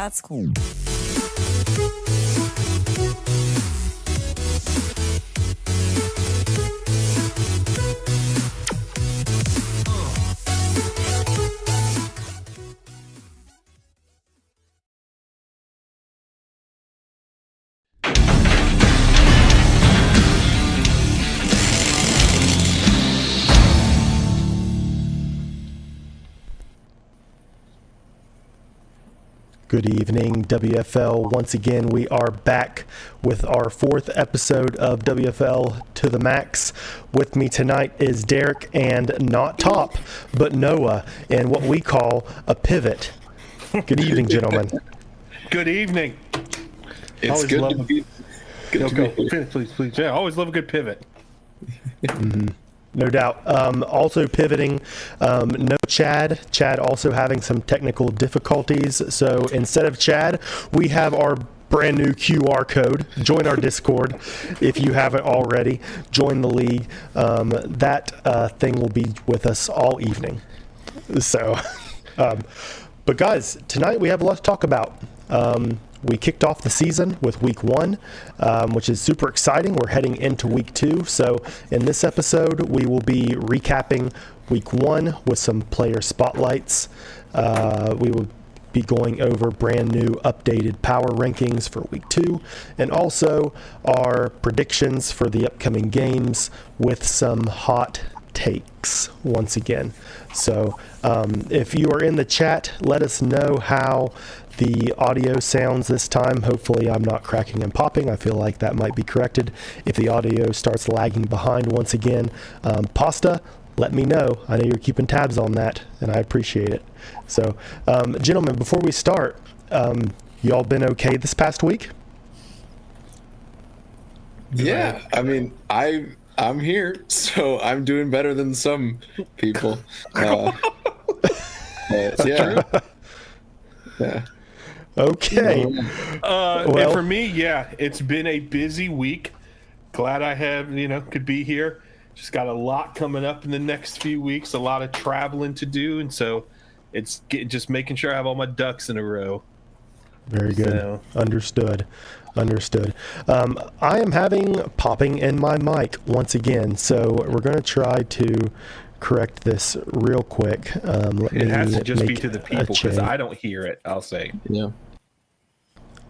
That's cool. Good evening, WFL. Once again, we are back with our fourth episode of WFL to the Max. With me tonight is Derek and not Top, but Noah, and what we call a pivot. Good evening, gentlemen. Good evening. It's good to be. Please. Yeah, I always love a good pivot. Mm-hmm. No doubt. Also pivoting, no Chad. Chad also having some technical difficulties. So instead of Chad, we have our brand new QR code. Join our Discord if you haven't already. Join the league. That thing will be with us all evening. So, but guys, tonight we have a lot to talk about. we kicked off the season with week 1, which is super exciting. We're heading into week 2. So in this episode, we will be recapping week 1 with some player spotlights. We will be going over brand new updated power rankings for week 2, and also our predictions for the upcoming games with some hot takes once again. So if you are in the chat, let us know how the audio sounds this time. Hopefully I'm not cracking and popping. I feel like that might be corrected. If the audio starts lagging behind once again, Pasta, let me know. I know you're keeping tabs on that, and I appreciate it. So gentlemen, before we start, y'all been okay this past week? Yeah, I mean, I'm here, so I'm doing better than some people. Yeah. Yeah. Okay. And for me, it's been a busy week. Glad I could be here. Just got a lot coming up in the next few weeks, a lot of traveling to do, and so it's just making sure I have all my ducks in a row. Very good. So. Understood. I am having popping in my mic once again, so we're going to try to correct this real quick. It has to just be to the people because I don't hear it, I'll say. Yeah.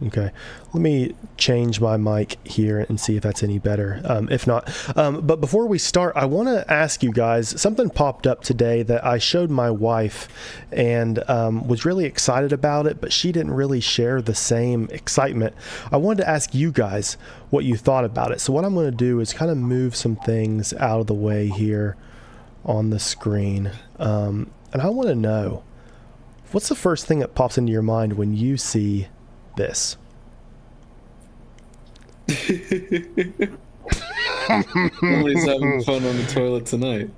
Okay, let me change my mic here and see if that's any better. If not, but before we start, I want to ask you guys, something popped up today that I showed my wife and was really excited about it, but she didn't really share the same excitement. I wanted to ask you guys what you thought about it. So what I'm going to do is kind of move some things out of the way here on the screen. And I want to know, what's the first thing that pops into your mind when you see this? Somebody's having fun on the toilet tonight.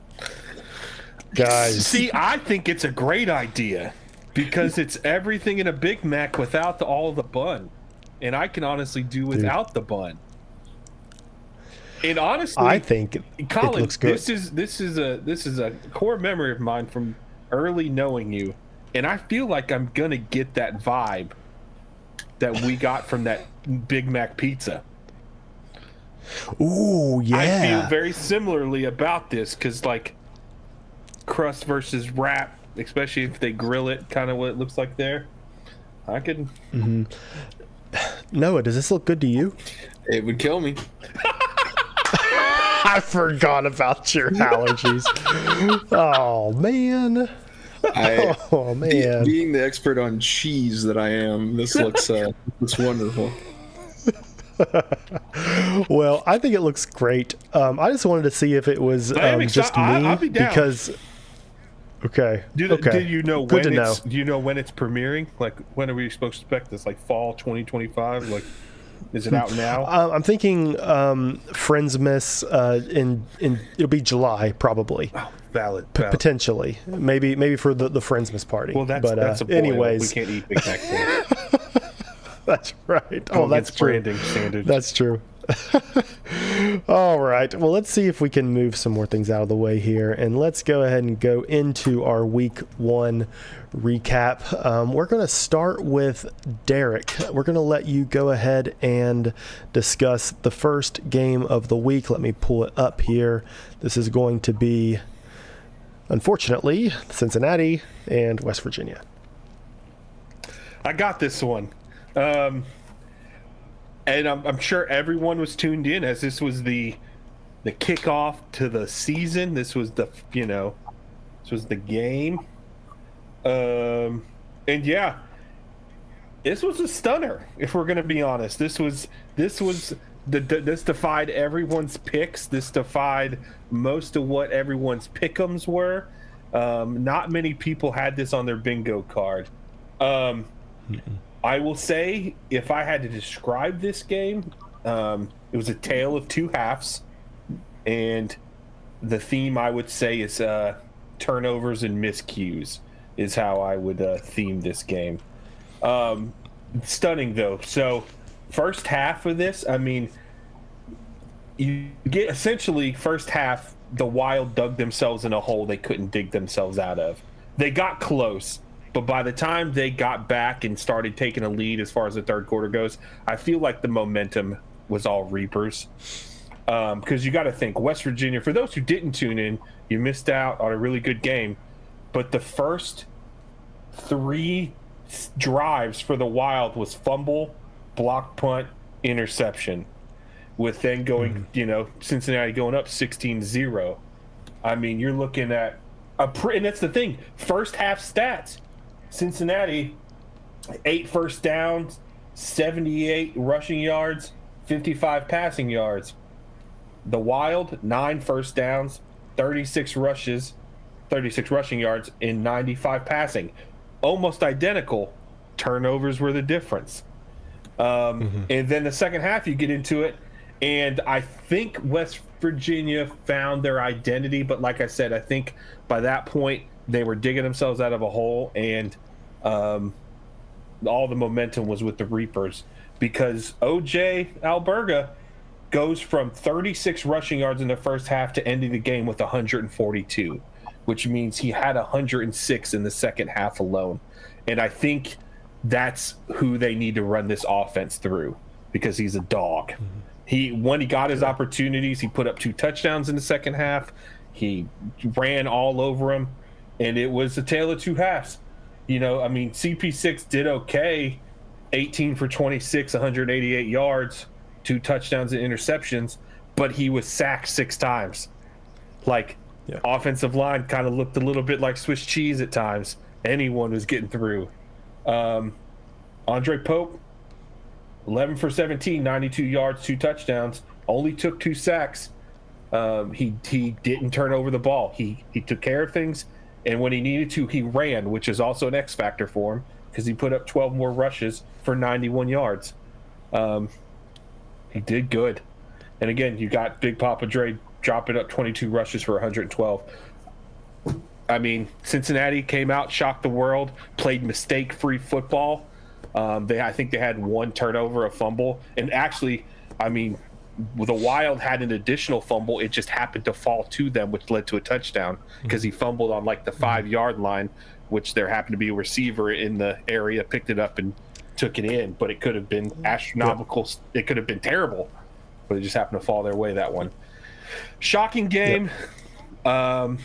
Guys, see, I think it's a great idea because it's everything in a Big Mac without all the bun, and I can honestly do without the bun. And honestly, I think Colin, it looks good. This is a core memory of mine from early knowing you, and I feel like I'm gonna get that vibe that we got from that Big Mac pizza. Ooh, yeah. I feel very similarly about this because, like, crust versus wrap, especially if they grill it, kind of what it looks like there. I could. Mm-hmm. Noah, does this look good to you? It would kill me. I forgot about your allergies. Oh, man. Being the expert on cheese that I am, this looks wonderful. Well, I think it looks great. I just wanted to see if it was just me. I'll be down. Because okay. Do you know good when to it's? Do you know when it's premiering? Like, when are we supposed to expect this? Like fall 2025? Like, is it out now? I'm thinking Friendsmas in it'll be July probably. Oh, valid. Potentially, maybe for the Friendsmas party. Well, that's a boil. Anyways, We can't eat Big Mac for. That's right. Oh, that's true. Branding standards. That's true. All right. Well, let's see if we can move some more things out of the way here, and let's go ahead and go into our week 1 recap. We're going to start with Derek. We're going to let you go ahead and discuss the first game of the week. Let me pull it up here. This is going to be, unfortunately, Cincinnati and West Virginia. I got this one. And I'm sure everyone was tuned in as this was the kickoff to the season. This was the game. And yeah, this was a stunner. If we're gonna be honest, this defied everyone's picks. This defied most of what everyone's pick'ems were. Not many people had this on their bingo card. I will say, if I had to describe this game, it was a tale of two halves, and the theme I would say is turnovers and miscues is how I would theme this game. Stunning though. So first half of this, I mean, you get essentially first half, the Wild dug themselves in a hole they couldn't dig themselves out of. They got close. But by the time they got back and started taking a lead as far as the third quarter goes, I feel like the momentum was all Reapers. Because you got to think, West Virginia, for those who didn't tune in, you missed out on a really good game. But the first 3 drives for the Wild was fumble, block punt, interception, with then going, Cincinnati going up 16-0. I mean, you're looking at and that's the thing. First half stats: Cincinnati, 8 first downs, 78 rushing yards, 55 passing yards. The Wild, 9 first downs, 36 rushing yards, and 95 passing. Almost identical. Turnovers were the difference. And then the second half, you get into it, and I think West Virginia found their identity. But like I said, I think by that point, they were digging themselves out of a hole, and all the momentum was with the Reapers, because O.J. Alberga goes from 36 rushing yards in the first half to ending the game with 142, which means he had 106 in the second half alone. And I think that's who they need to run this offense through, because he's a dog. When he got his opportunities, he put up 2 touchdowns in the second half. He ran all over him, and it was a tale of 2 halves. CP6 did okay, 18 for 26, 188 yards, 2 touchdowns and interceptions, but he was sacked 6 times. Offensive line kind of looked a little bit like Swiss cheese at times. Anyone was getting through. Andre Pope, 11 for 17, 92 yards, 2 touchdowns, only took 2 sacks. He didn't turn over the ball. He took care of things, and when he needed to, he ran, which is also an X factor for him, because he put up 12 more rushes for 91 yards. He did good. And again, you got Big Papa Dre dropping up 22 rushes for 112. I mean, Cincinnati came out, shocked the world, played mistake-free football. I think they had 1 turnover, a fumble. And actually, I mean, the Wild had an additional fumble. It just happened to fall to them, which led to a touchdown, because he fumbled on the 5-yard line, which there happened to be a receiver in the area, picked it up and took it in. But it could have been astronomical. Yep. It could have been terrible, but it just happened to fall their way, that one. Shocking game. Yep.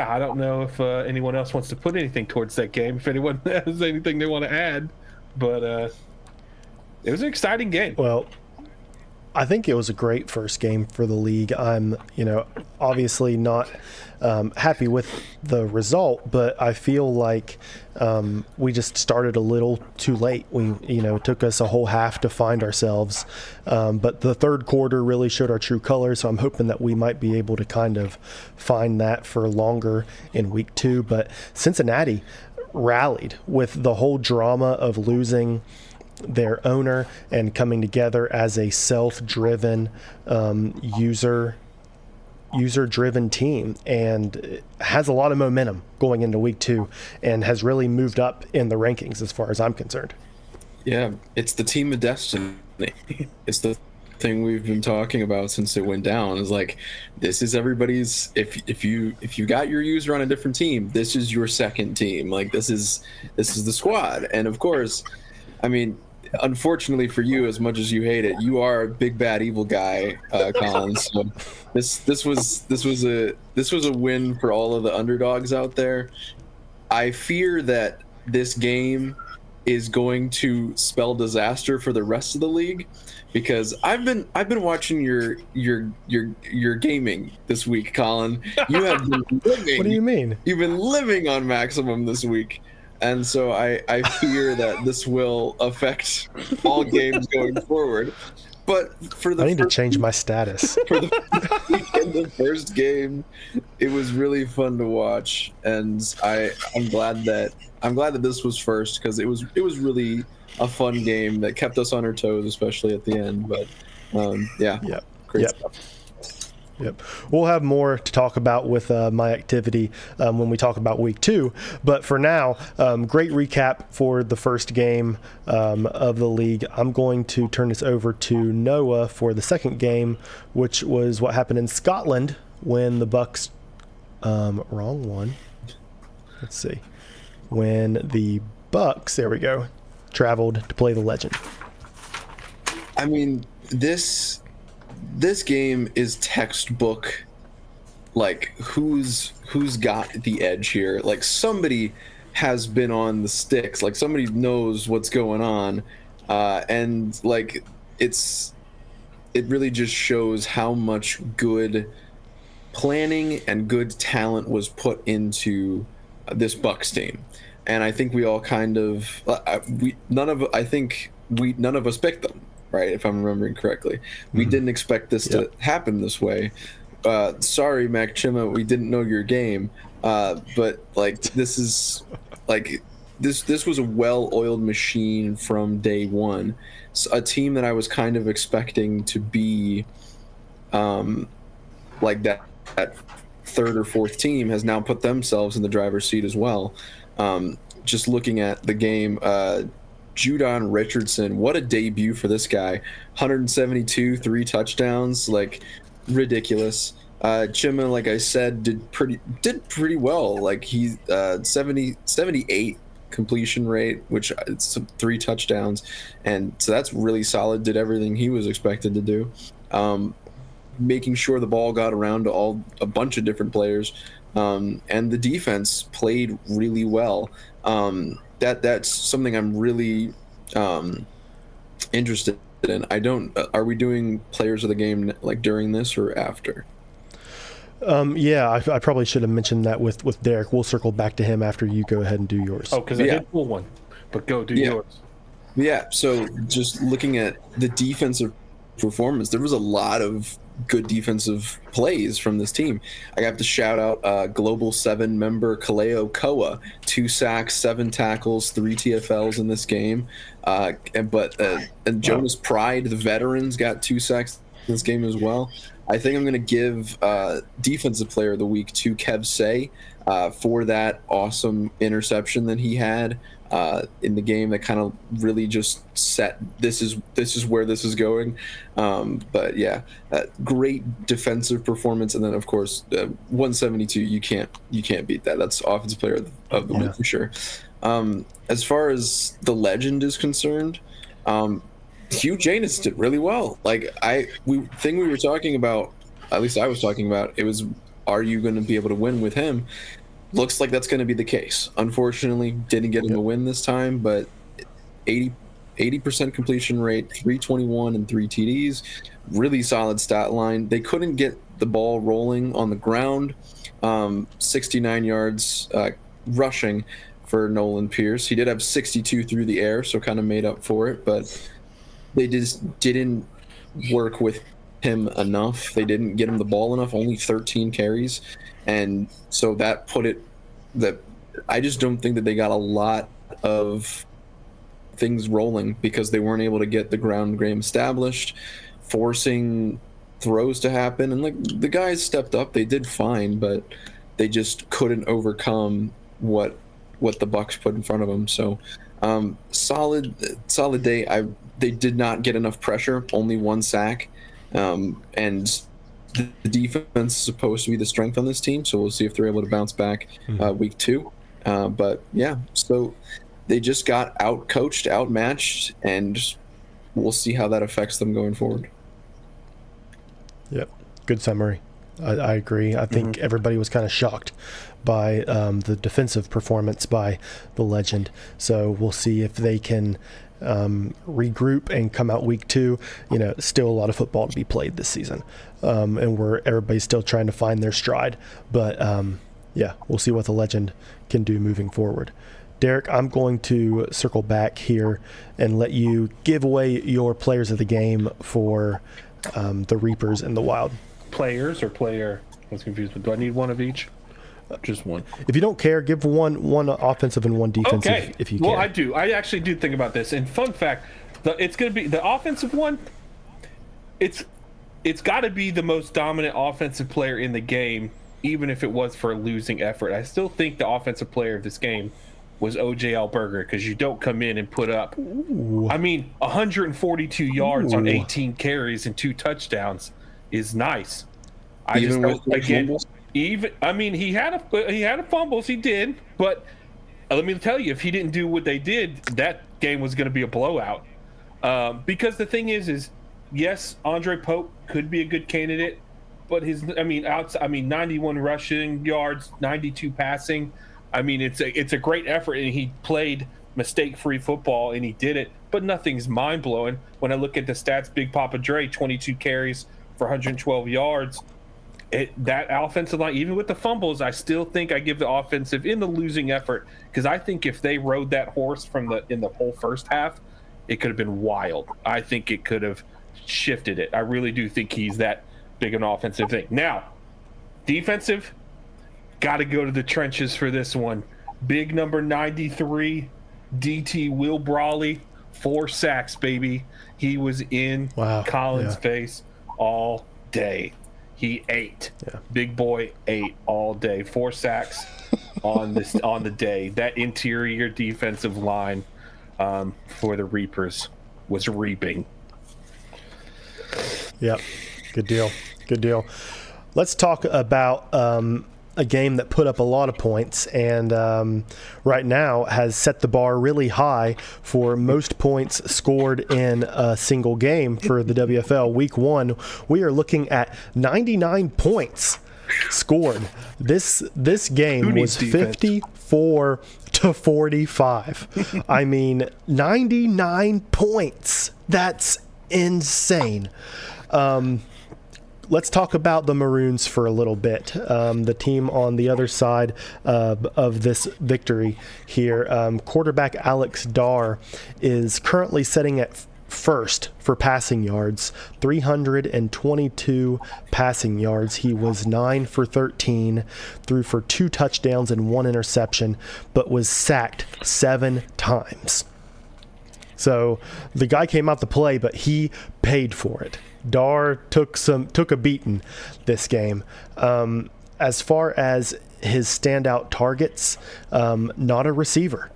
I don't know if anyone else wants to put anything towards that game, if anyone has anything they want to add, but it was an exciting game. Well, I think it was a great first game for the league. I'm, obviously not happy with the result, but I feel like we just started a little too late. It took us a whole half to find ourselves, but the third quarter really showed our true colors, so I'm hoping that we might be able to kind of find that for longer in week 2. But Cincinnati rallied with the whole drama of losing their owner and coming together as a self-driven, user-driven team, and has a lot of momentum going into week 2 and has really moved up in the rankings as far as I'm concerned. Yeah, it's the team of destiny. It's the thing we've been talking about since it went down. Is this is everybody's. If you got your user on a different team, this is your second team. This is the squad. And of course, I mean, unfortunately for you, as much as you hate it, you are a big bad evil guy, Colin. So this was a win for all of the underdogs out there. I fear that this game is going to spell disaster for the rest of the league, because I've been watching your gaming this week, Colin. You have been living. What do you mean? You've been living on maximum this week. And so I fear that this will affect all games going forward. But I need to change my status. For the first game, it was really fun to watch, and I'm glad that this was first, because it was really a fun game that kept us on our toes, especially at the end. But great stuff. Yep. We'll have more to talk about with my activity when we talk about week 2. But for now, great recap for the first game of the league. I'm going to turn this over to Noah for the second game, which was what happened in Scotland when the Bucks wrong one. Let's see. when the Bucks, there we go, traveled to play the Legend. I mean, this game is textbook. Like, who's got the edge here? Like, somebody has been on the sticks. Like, somebody knows what's going on, and like it really just shows how much good planning and good talent was put into this Bucks team. And I think we all kind of none of us picked them, right? If I'm remembering correctly, we didn't expect this to happen this way. Sorry, Mac Chima, we didn't know your game, but like this is like this was a well-oiled machine from day one. So a team that I was kind of expecting to be like that third or fourth team has now put themselves in the driver's seat as well. Just looking at the game, Judon Richardson, what a debut for this guy. 172, 3 touchdowns, like ridiculous. Chima, like I said, did pretty well. Like he 78 completion rate, which it's 3 touchdowns, and so that's really solid. Did everything he was expected to do. Making sure the ball got around to a bunch of different players, and the defense played really well. That's something I'm really interested in. Are we doing players of the game like during this or after? I probably should have mentioned that with Derek. We'll circle back to him after you go ahead and do yours. Oh, because I did pull one, but go do yours. Yeah, so just looking at the defensive performance, there was a lot of good defensive plays from this team. I have to shout out Global 7 member Kaleo Koa, 2 sacks, 7 tackles, 3 TFLs in this game. And Jonas Pride, the veterans, got 2 sacks in this game as well. I think I'm going to give Defensive Player of the Week to Kev Say for that awesome interception that he had in the game that kind of really just set this is where this is going. But yeah, great defensive performance, and then of course 172. You can't beat that. That's Offensive Player of the Week for sure. As far as the Legend is concerned, Hugh Janus did really well. Like we were talking about, at least I was talking about, it was, are you going to be able to win with him? Looks like that's going to be the case. Unfortunately, didn't get him a win this time, but 80% completion rate, 321 and 3 TDs, really solid stat line. They couldn't get the ball rolling on the ground. 69 yards rushing for Nolan Pierce. He did have 62 through the air, so kind of made up for it, but they just didn't work with him enough. They didn't get him the ball enough, only 13 carries. And so that put it that I just don't think that they got a lot of things rolling because they weren't able to get the ground game established, forcing throws to happen. And like the guys stepped up, they did fine, but they just couldn't overcome what the Bucks put in front of them. So solid day. They did not get enough pressure, only 1 sack. And the defense is supposed to be the strength on this team, so we'll see if they're able to bounce back week 2. But yeah, so they just got out-coached, outmatched, and we'll see how that affects them going forward. Yep, good summary. I agree. I think everybody was kind of shocked by the defensive performance by the Legend. So we'll see if they can regroup and come out week 2. Still a lot of football to be played this season, and everybody's still trying to find their stride. But we'll see what the Legend can do moving forward. Derek, I'm going to circle back here and let you give away your players of the game for the Reapers and the Wild. Players or player? I was confused. Do I need one of each? Just one. If you don't care, give one offensive and one defensive. Okay. If you can. Well, I do. I actually do think about this. And fun fact, it's going to be the offensive one. It's got to be the most dominant offensive player in the game, even if it was for a losing effort. I still think the offensive player of this game was O.J. Alberger, because you don't come in and put up, 142 yards on 18 carries and 2 touchdowns is nice. He had a fumbles, he did, but let me tell you, if he didn't do what they did, that game was going to be a blowout. Because the thing is yes, Andre Pope could be a good candidate, but 91 rushing yards, 92 passing. I mean, it's a great effort, and he played mistake-free football, and he did it. But nothing's mind-blowing. When I look at the stats, Big Papa Dre, 22 carries for 112 yards. That offensive line, even with the fumbles, I still think I give the offensive in the losing effort, because I think if they rode that horse in the whole first half, it could have been wild. I think it could have shifted it. I really do think he's that big an offensive thing. Now, defensive, got to go to the trenches for this one. Big number 93, DT Will Brawley, 4 sacks, baby. He was in Collins' face all day. He ate. Yeah. Big boy ate all day. 4 sacks on the day. That interior defensive line for the Reapers was reaping. Yep. Good deal. Let's talk about a game that put up a lot of points and right now has set the bar really high for most points scored in a single game for the WFL. Week 1, we are looking at 99 points scored. This game was 54 to 45. I mean, 99 points. That's insane. Let's talk about the Maroons for a little bit. The team on the other side of this victory here. Quarterback Alex Darr is currently sitting at first for passing yards, 322 passing yards. He was 9 for 13, threw for 2 touchdowns and 1 interception, but was sacked 7 times. So the guy came out to play, but he paid for it. Darr took a beating this game. As far as his standout targets, not a receiver.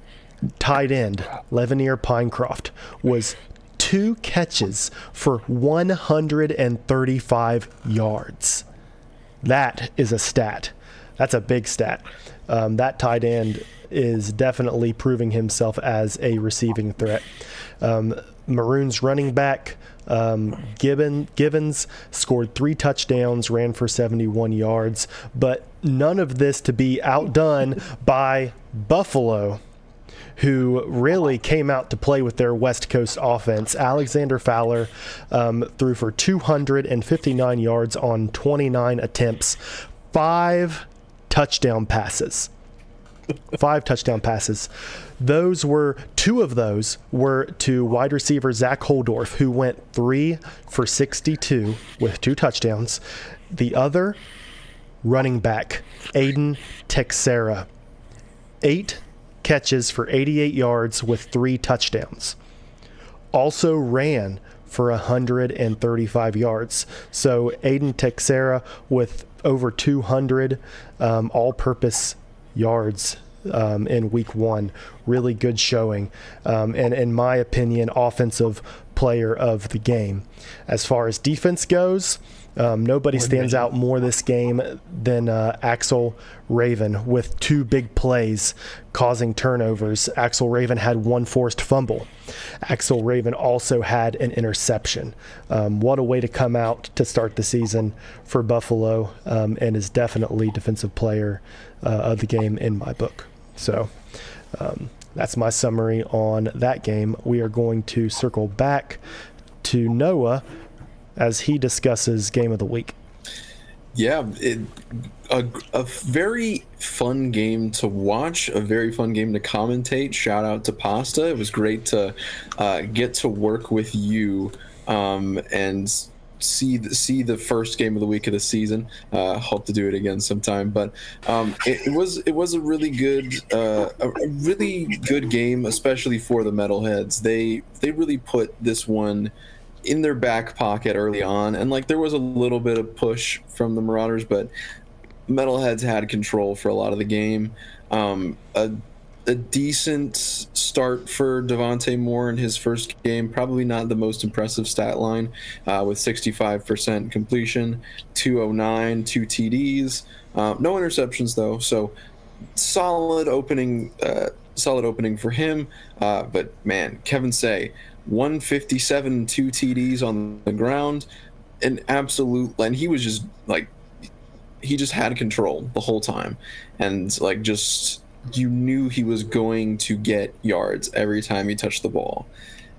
Tight end, Levenier Pinecroft, was 2 catches for 135 yards. That is a stat. That's a big stat. That tight end is definitely proving himself as a receiving threat. Maroons running back Gibbons scored 3 touchdowns, ran for 71 yards, but none of this to be outdone by Buffalo, who really came out to play with their West Coast offense. Alexander Fowler threw for 259 yards on 29 attempts, 5 touchdown passes. 5 touchdown passes. 2 of those were to wide receiver Zach Holdorf, who went 3 for 62 with 2 touchdowns. The other, running back Aiden Texera, 8 catches for 88 yards with 3 touchdowns. Also ran for 135 yards. So Aiden Texera with over 200 all-purpose yards in week 1. Really good showing. And in my opinion, offensive player of the game. As far as defense goes, nobody stands out more this game than Axel Raven with 2 big plays causing turnovers. Axel Raven had 1 forced fumble. Axel Raven also had an interception. What a way to come out to start the season for Buffalo, and is definitely defensive player of the game in my book. So that's my summary on that game. We are going to circle back to Noah as he discusses game of the week. Yeah, a very fun game to watch, a very fun game to commentate. Shout out to Pasta. It was great to get to work with you and see the first game of the week of the season. Hope to do it again sometime. But it was a really good game, especially for the Metalheads. They really put this one in their back pocket early on, and there was a little bit of push from the Marauders, but Metalheads had control for a lot of the game. A decent start for Devontae Moore in his first game. Probably not the most impressive stat line, with 65% completion, 209, 2 TDs, no interceptions though. So solid opening solid opening for him. But man, Kevin Say, 157, 2 TDs on the ground, an absolute, and he was just like, he just had control the whole time, and like just you knew he was going to get yards every time he touched the ball,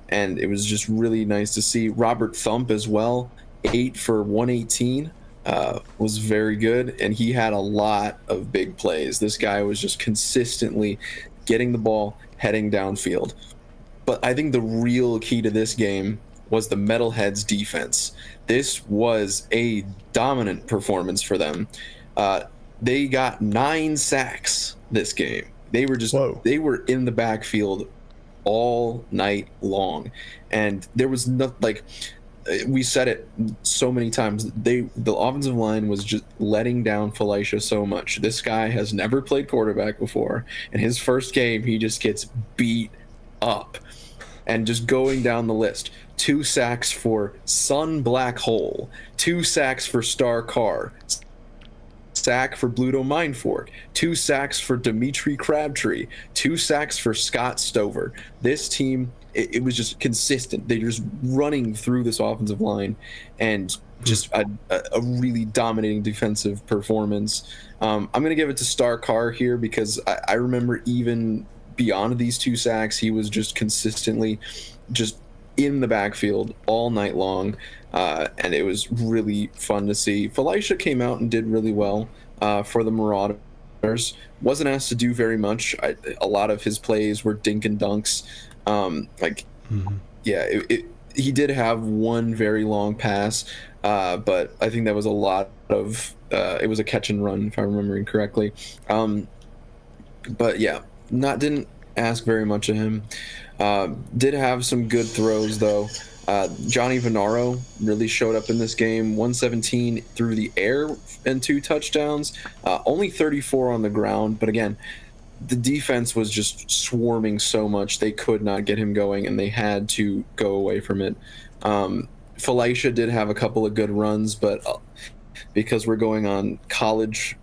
and it was just really nice to see. Robert Thump as well, 8 for 118. Was very good, and he had a lot of big plays. This guy was just consistently getting the ball, heading downfield. But I think the real key to this game was the Metalheads defense. This was a dominant performance for them. They got 9 sacks this game. They were just they were in the backfield all night long, and there was no like. We said it so many times. The offensive line was just letting down Felicia so much. This guy has never played quarterback before, and his first game, he just gets beat up. And just going down the list, 2 sacks for Sun Black Hole, 2 sacks for Star Carr, sack for Bluto Mindfork, 2 sacks for Dimitri Crabtree, 2 sacks for Scott Stover. This team, it was just consistent. They're just running through this offensive line, and just a really dominating defensive performance. I'm going to give it to Star Carr here because I remember even beyond these 2 sacks, he was just consistently just in the backfield all night long, and it was really fun to see. Felicia came out and did really well for the Marauders. Wasn't asked to do very much. A lot of his plays were dink and dunks. He did have one very long pass, but I think that was a lot of it was a catch and run, if I'm remembering correctly. But yeah, didn't ask very much of him. Did have some good throws though. Johnny Venaro really showed up in this game. 117 through the air and 2 touchdowns. Only 34 on the ground, but again, the defense was just swarming so much they could not get him going, and they had to go away from it. Felicia did have a couple of good runs, but because we're going on college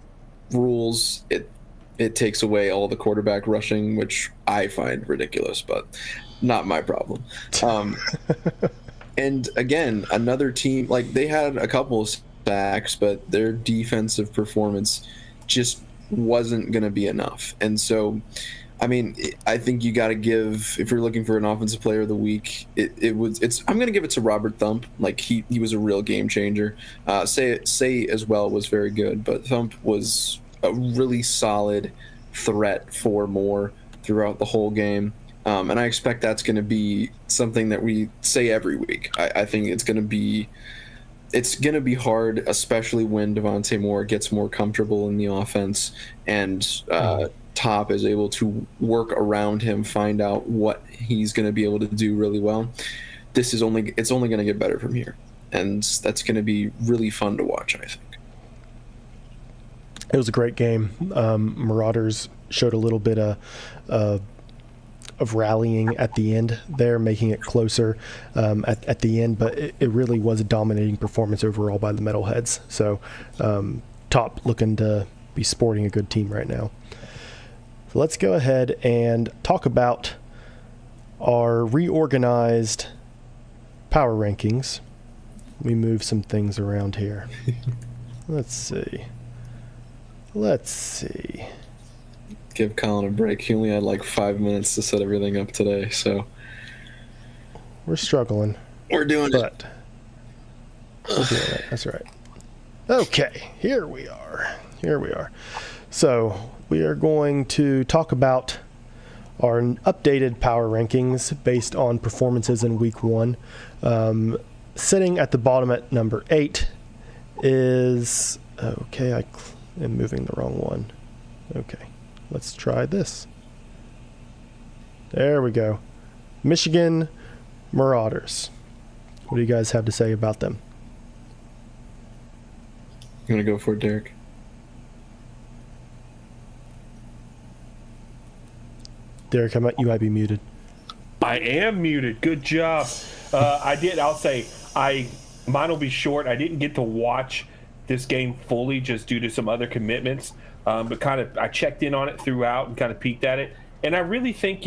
rules, it takes away all the quarterback rushing, which I find ridiculous, but not my problem. And again, another team, like they had a couple of sacks, but their defensive performance just wasn't going to be enough. And so, I mean, I think you got to give, if you're looking for an offensive player of the week, I'm going to give it to Robert Thump. Like he was a real game changer. Say as well was very good, but Thump was a really solid threat for more throughout the whole game. And I expect that's going to be something that we say every week. I think it's going to be hard, especially when Devontae Moore gets more comfortable in the offense and Top is able to work around him, find out what he's going to be able to do really well. It's only going to get better from here, and that's going to be really fun to watch, I think. It was a great game. Marauders showed a little bit of rallying at the end there, making it closer at the end, but it really was a dominating performance overall by the Metalheads. So Top looking to be sporting a good team right now. So let's go ahead and talk about our reorganized power rankings. Let me move some things around here. Let's see. Give Colin a break. He only had like 5 minutes to set everything up today, so we're struggling. We're doing it. We're doing it. That's right. Okay, here we are. So we are going to talk about our updated power rankings based on performances in week 1. Sitting at the bottom at number 8 is, okay, I am moving the wrong one. Okay, let's try this. There we go. Michigan Marauders. What do you guys have to say about them? You want to go for it, Derek? Derek, you might be muted. I am muted. Good job. I'll say mine will be short. I didn't get to watch this game fully just due to some other commitments, but I checked in on it throughout and kind of peeked at it. And I really think,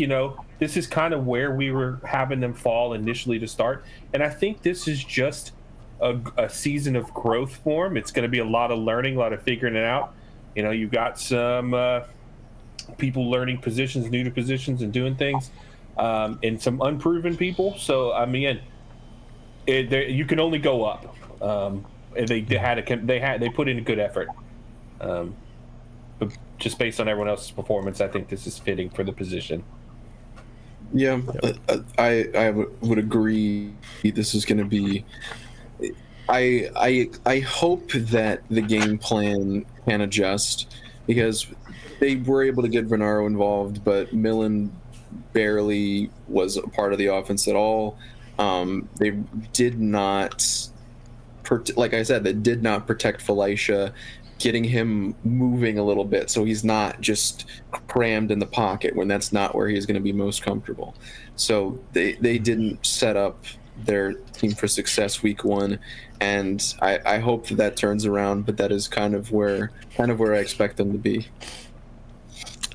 this is kind of where we were having them fall initially to start. And I think this is just a season of growth for them. It's going to be a lot of learning, a lot of figuring it out. You've got some people learning positions, new to positions, and doing things, and some unproven people. So I mean, you can only go up. They put in a good effort, but just based on everyone else's performance, I think this is fitting for the position. Yeah, I would agree. This is going to be. I hope that the game plan can adjust, because they were able to get Venaro involved, but Millen barely was a part of the offense at all. They did not, like I said, they did not protect Felicia, getting him moving a little bit so he's not just crammed in the pocket when that's not where he's going to be most comfortable. So they didn't set up their team for success week one, and I hope that turns around, but that is kind of where I expect them to be.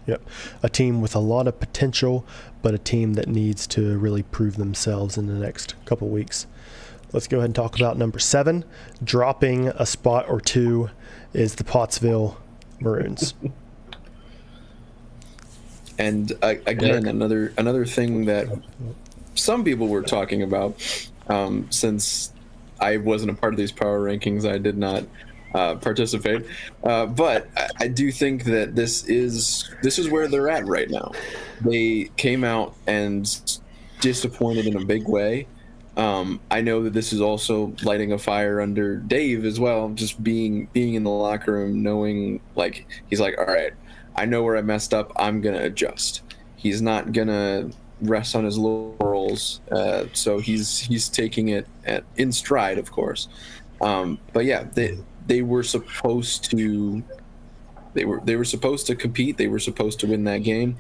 Yep. A team with a lot of potential, but a team that needs to really prove themselves in the next couple weeks. Let's go ahead and talk about number 7. Dropping a spot or 2 is the Pottsville Maroons. And again, another thing that some people were talking about, since I wasn't a part of these power rankings, I did not participate, but I do think that this is where they're at right now. They came out and disappointed in a big way. I know that this is also lighting a fire under Dave as well, just being in the locker room, knowing, like, he's like, all right, I know where I messed up, I'm gonna adjust. He's not gonna rest on his laurels, so he's taking it in stride, of course. But yeah, they were supposed to compete. They were supposed to win that game,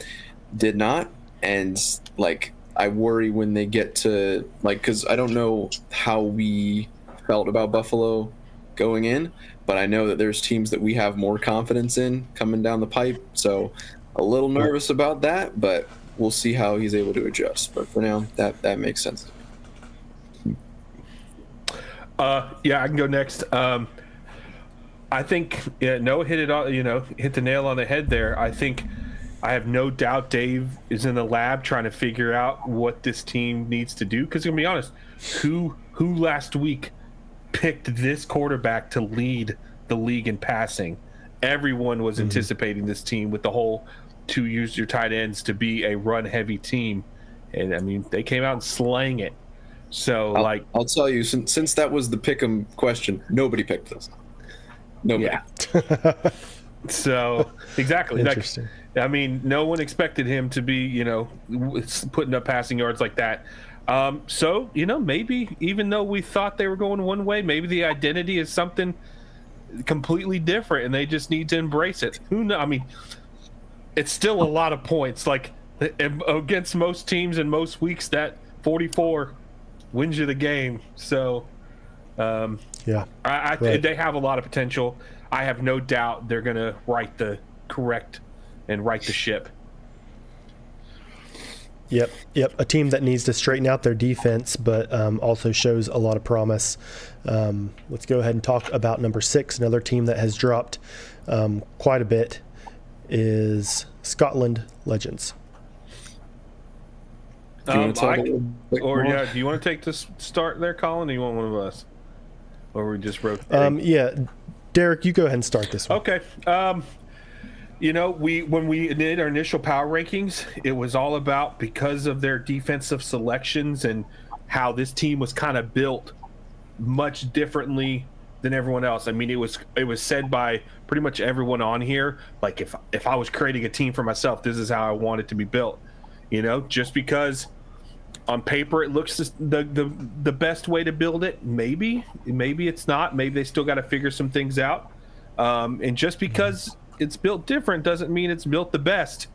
did not. And like, I worry when they get to, like, because I don't know how we felt about Buffalo going in, but I know that there's teams that we have more confidence in coming down the pipe. So a little nervous about that, but we'll see how he's able to adjust. But for now, that makes sense. Yeah, I can go next. I think Noah hit it all. Hit the nail on the head there. I have no doubt Dave is in the lab trying to figure out what this team needs to do. Because, to be honest, who last week picked this quarterback to lead the league in passing? Everyone was anticipating this team with the whole to use your tight ends to be a run-heavy team, and I mean they came out and slaying it. So I'll tell you, since that was the pick'em question, nobody picked this. Nobody. Yeah. So exactly. Interesting. I mean, no one expected him to be, putting up passing yards like that. So, maybe even though we thought they were going one way, maybe the identity is something completely different and they just need to embrace it. Who knows? I mean, it's still a lot of points. Like, against most teams in most weeks, that 44 wins you the game. So, yeah, they have a lot of potential. I have no doubt they're going to right the ship. Yep. A team that needs to straighten out their defense, but also shows a lot of promise. Let's go ahead and talk about number 6. Another team that has dropped quite a bit is Scotland Legends. Do you want to take this start there, Colin? Or you want one of us? Or we just wrote? Yeah, Derek, you go ahead and start this one. Okay. When we did our initial power rankings, it was all about, because of their defensive selections and how this team was kind of built much differently than everyone else. I mean, it was said by pretty much everyone on here, like, if I was creating a team for myself, this is how I want it to be built. Just because on paper it looks the best way to build it, maybe it's not. Maybe they still got to figure some things out. And just because it's built different doesn't mean it's built the best.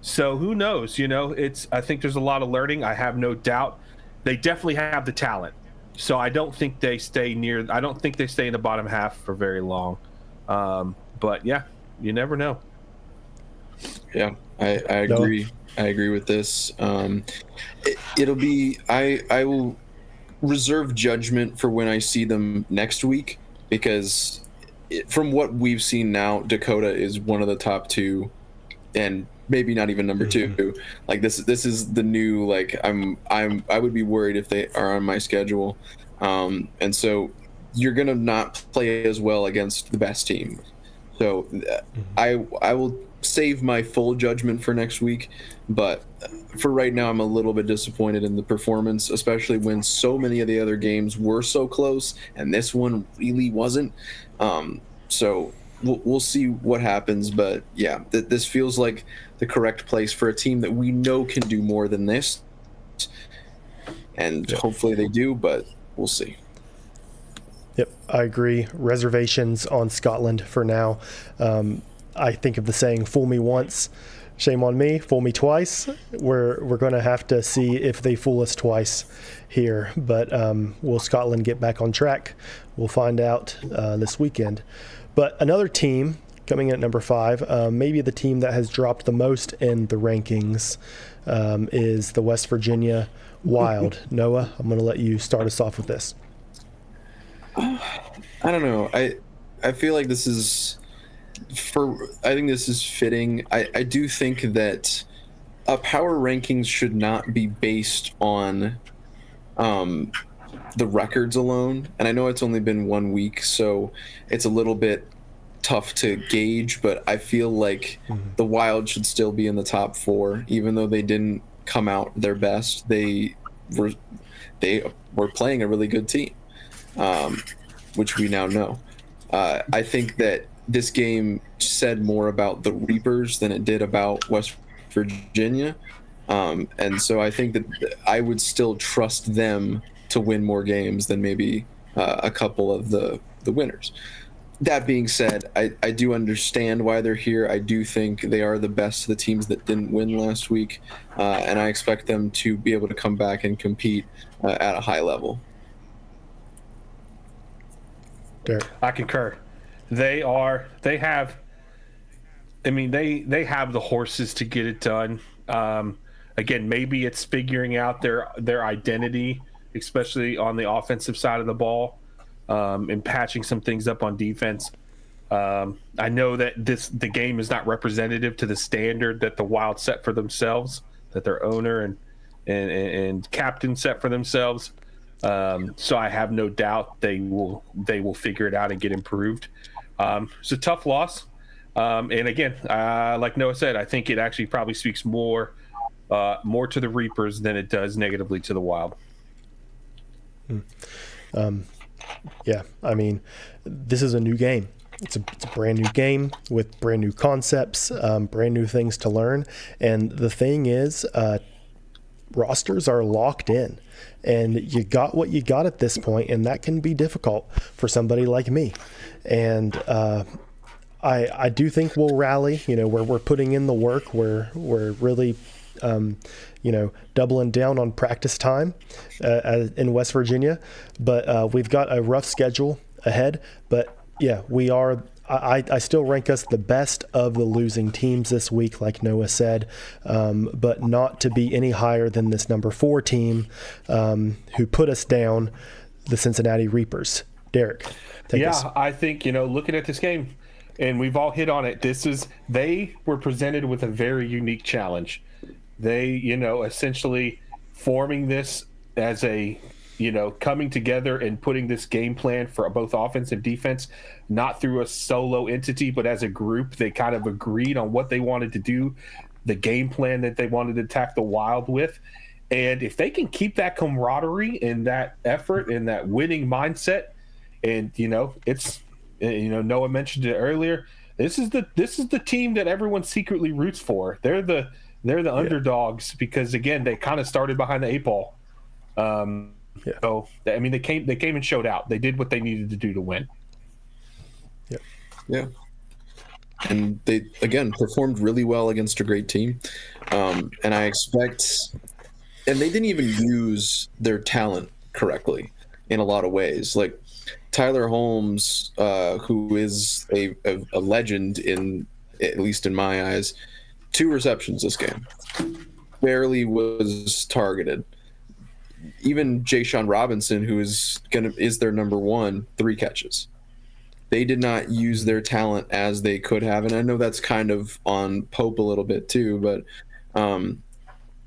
So who knows? I think there's a lot of learning. I have no doubt they definitely have the talent. So I don't think they stay in the bottom half for very long. But yeah, you never know. Yeah, I Noah? agree. I agree with this. It'll be I will reserve judgment for when I see them next week, because from what we've seen now, Dakota is one of the top two, and maybe not even number two. Like this is the new, like I would be worried if they are on my schedule, and so you're gonna not play as well against the best team. So I will save my full judgment for next week, but for right now, I'm a little bit disappointed in the performance, especially when so many of the other games were so close and this one really wasn't. So we'll see what happens, but yeah, this feels like the correct place for a team that we know can do more than this, and hopefully they do, but we'll see. Yep, I agree. Reservations on Scotland for now. I think of the saying, fool me once, shame on me, fool me twice. We're going to have to see if they fool us twice here. But will Scotland get back on track? We'll find out this weekend. But another team coming in at number 5, maybe the team that has dropped the most in the rankings, is the West Virginia Wild. Noah, I'm going to let you start us off with this. I don't know. I feel like this is I think this is fitting. I do think that a power rankings should not be based on the records alone. And I know it's only been 1 week, so it's a little bit tough to gauge, but I feel like the Wild should still be in the top 4, even though they didn't come out their best. They were playing a really good team, which we now know. I think that this game said more about the Reapers than it did about West Virginia. And so I think that I would still trust them to win more games than maybe a couple of the winners. That being said, I do understand why they're here. I do think they are the best of the teams that didn't win last week, and I expect them to be able to come back and compete at a high level. Derek. I concur. They have the horses to get it done. Again, maybe it's figuring out their identity, especially on the offensive side of the ball, and patching some things up on defense. I know that the game is not representative to the standard that the Wild set for themselves, that their owner and captain set for themselves. So I have no doubt they will figure it out and get improved. It's a tough loss. And again, like Noah said, I think it actually probably speaks more to the Reapers than it does negatively to the Wild. Yeah, I mean, this is a new game. It's a brand new game with brand new concepts, brand new things to learn. And the thing is, rosters are locked in, and you got what you got at this point, and that can be difficult for somebody like me. And I do think we'll rally. We're putting in the work. We're really doubling down on practice time in West Virginia, but we've got a rough schedule ahead. But yeah, we are. I still rank us the best of the losing teams this week, like Noah said, but not to be any higher than this number 4 team who put us down, the Cincinnati Reapers. Derek, take us. I think, looking at this game, and we've all hit on it, they were presented with a very unique challenge. They, essentially forming this as a, coming together and putting this game plan for both offense and defense, not through a solo entity, but as a group. They kind of agreed on what they wanted to do, the game plan that they wanted to attack the Wild with. And if they can keep that camaraderie and that effort and that winning mindset, and, it's, Noah mentioned it earlier, this is the team that everyone secretly roots for. They're the underdogs because, again, they kind of started behind the 8 ball. So they came and showed out. They did what they needed to do to win. Yeah. And they, again, performed really well against a great team. And I expect, and they didn't even use their talent correctly in a lot of ways. Like Tyler Holmes, who is a legend at least in my eyes, 2 receptions this game. Barely was targeted. Even Ja'Shawn Robinson, who is their number 1, 3 catches. They did not use their talent as they could have, and I know that's kind of on Pope a little bit too, but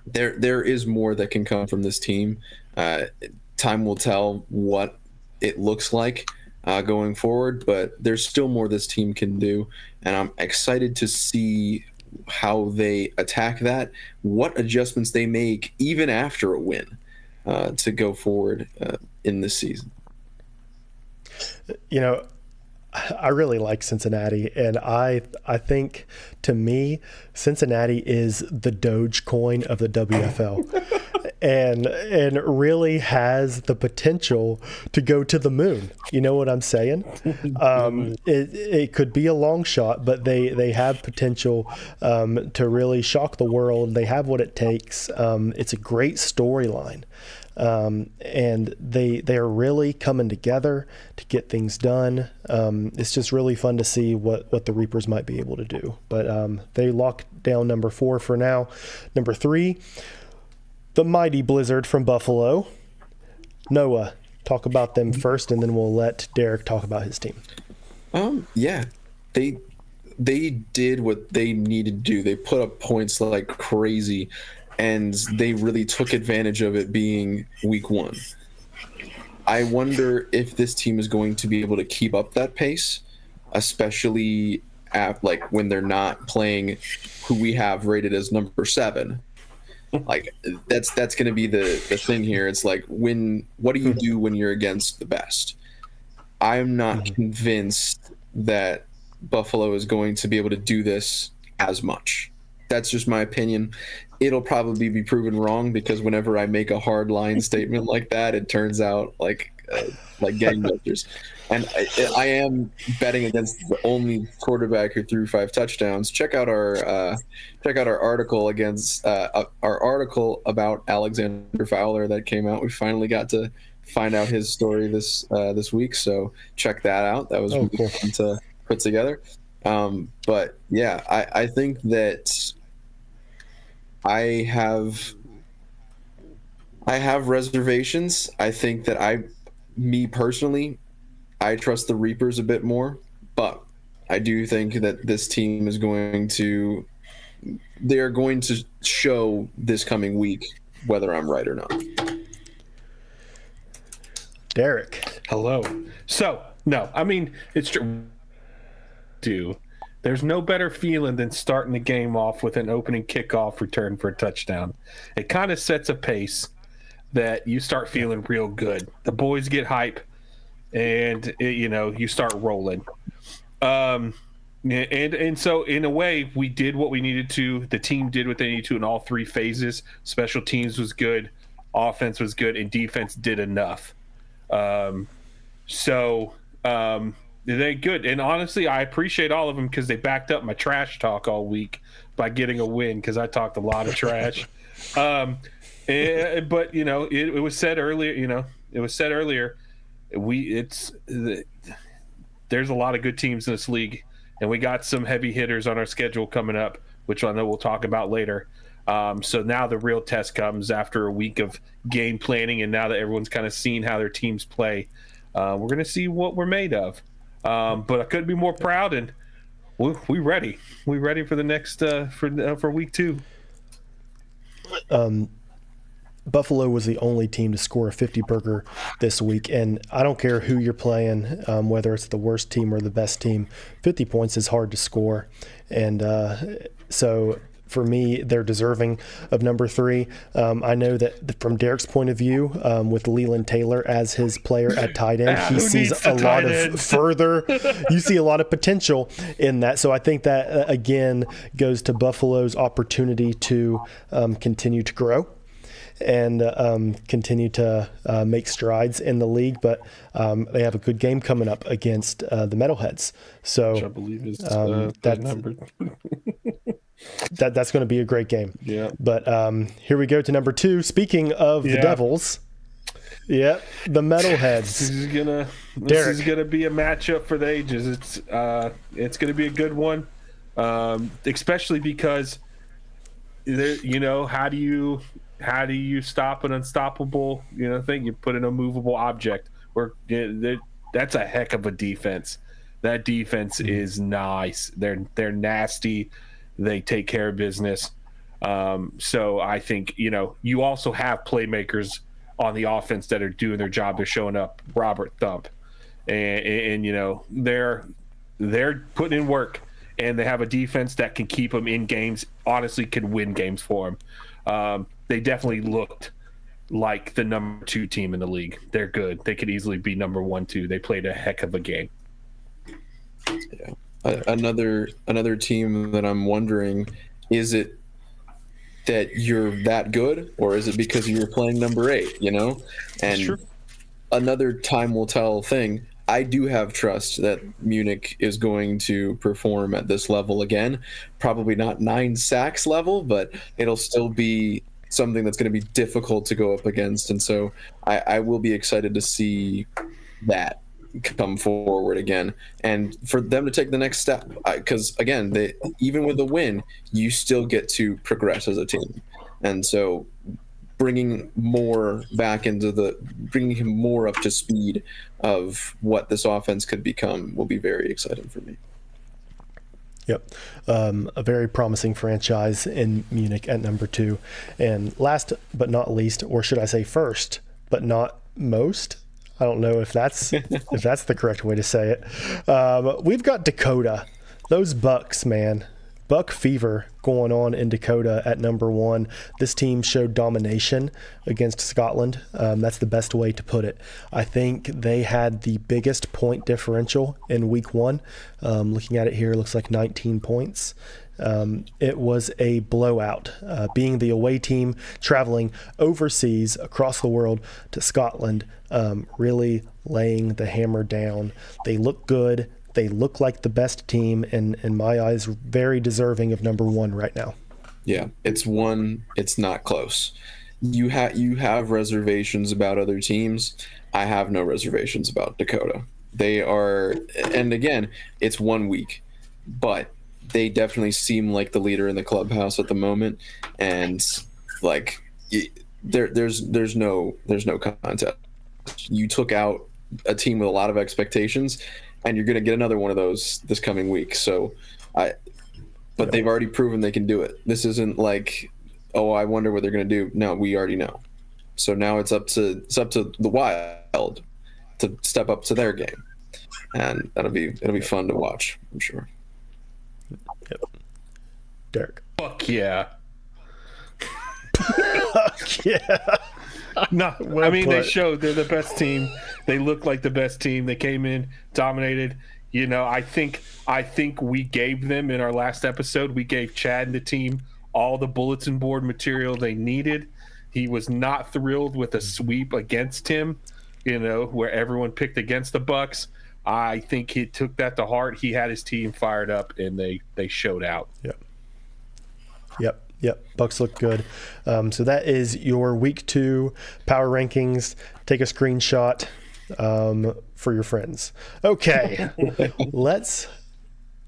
there is more that can come from this team. Time will tell what it looks like going forward, but there's still more this team can do, and I'm excited to see how they attack that, what adjustments they make even after a win to go forward in this season. You know, I really like Cincinnati, and I think, to me, Cincinnati is the Dogecoin of the WFL. and really has the potential to go to the moon. You know what I'm saying? It could be a long shot, but they have potential to really shock the world. They have what it takes. It's a great storyline. And they are really coming together to get things done. It's just really fun to see what the Reapers might be able to do. But they locked down number 4 for now. Number 3, the mighty Blizzard from Buffalo. Noah, talk about them first, and then we'll let Derek talk about his team. Yeah, they did what they needed to do. They put up points like crazy, and they really took advantage of it being week 1. I wonder if this team is going to be able to keep up that pace, especially like when they're not playing who we have rated as number 7. Like that's going to be the thing here. It's like, what do you do when you're against the best? I'm not convinced that Buffalo is going to be able to do this as much. That's just my opinion. It'll probably be proven wrong, because whenever I make a hard line statement like that, it turns out like gangbusters. And I am betting against the only quarterback who threw 5 touchdowns. Check out our article our article about Alexander Fowler that came out. We finally got to find out his story this week, so check that out. That was really cool to put together. But yeah, I think that I have reservations. I think that me personally, I trust the Reapers a bit more, but I do think that this team is they're going to show this coming week whether I'm right or not. Derek. Hello. So, no, I mean, it's true. There's no better feeling than starting the game off with an opening kickoff return for a touchdown. It kind of sets a pace that you start feeling real good. The boys get hype, and you start rolling. And so in a way, we did what we needed to. The team did what they needed to in all 3 phases. Special teams was good, offense was good, and defense did enough. They're good. And honestly, I appreciate all of them, because they backed up my trash talk all week by getting a win, because I talked a lot of trash. But it was said earlier. There's a lot of good teams in this league, and we got some heavy hitters on our schedule coming up, which I know we'll talk about later. So now the real test comes after a week of game planning, and now that everyone's kind of seen how their teams play, we're going to see what we're made of. But I couldn't be more proud, and we ready. We ready for the next for week 2. Buffalo was the only team to score a 50-burger this week, and I don't care who you're playing, whether it's the worst team or the best team, 50 points is hard to score. And so for me, they're deserving of number 3. I know that from Derek's point of view, with Leland Taylor as his player at tight end, he sees a lot of you see a lot of potential in that. So I think that, again, goes to Buffalo's opportunity to continue to grow and continue to make strides in the league. But they have a good game coming up against the Metalheads. So which I believe is that number. That's going to be a great game. Yeah. But here we go to number 2. Speaking of the Devils, the Metalheads. This is gonna be a matchup for the ages. It's gonna be a good one, especially because how do you stop an unstoppable thing? You put an immovable object. That's a heck of a defense. That defense is nice. They're nasty. They take care of business. So I think you also have playmakers on the offense that are doing their job. They're showing up. Robert Thump, and they're putting in work, and they have a defense that can keep them in games. Honestly, can win games for them. They definitely looked like the number 2 team in the league. They're good. They could easily be number 1, 2. They played a heck of a game. Yeah. Another team that I'm wondering, is it that you're that good, or is it because you were playing number 8, And another time will tell thing. I do have trust that Munich is going to perform at this level again. Probably not 9 sacks level, but it'll still be something that's going to be difficult to go up against. And so I will be excited to see that come forward again, and for them to take the next step, because again, even with the win, you still get to progress as a team. And so bringing him more up to speed of what this offense could become will be very exciting for me. Yep. A very promising franchise in Munich at number 2. And last but not least, or should I say first but not most, I don't know if that's the correct way to say it. We've got Dakota. Those Bucks, man. Buck fever going on in Dakota at number 1. This team showed domination against Scotland. That's the best way to put it. I think they had the biggest point differential in week 1. Looking at it here, it looks like 19 points. It was a blowout. Being the away team, traveling overseas across the world to Scotland, really laying the hammer down. They look good. They look like the best team, and in my eyes, very deserving of number 1 right now. Yeah, it's not close. You have reservations about other teams. I have no reservations about Dakota. They are, and again, it's 1 week, but they definitely seem like the leader in the clubhouse at the moment, and like there's no contest. You took out a team with a lot of expectations, and you're going to get another one of those this coming week. So they've already proven they can do it. This isn't like, oh, I wonder what they're going to do. No, we already know. So now it's up to the Wild to step up to their game, and it'll be fun to watch, I'm sure. Yep. Derek. Fuck yeah. Fuck yeah. No, well, I mean, they showed they're the best team. They look like the best team. They came in, dominated. I think we gave them in our last episode. We gave Chad and the team all the bulletin board material they needed. He was not thrilled with a sweep against him, where everyone picked against the Bucks. I think he took that to heart. He had his team fired up, and they showed out. Yep. Bucks look good. So that is your week 2 power rankings. Take a screenshot for your friends. Okay, let's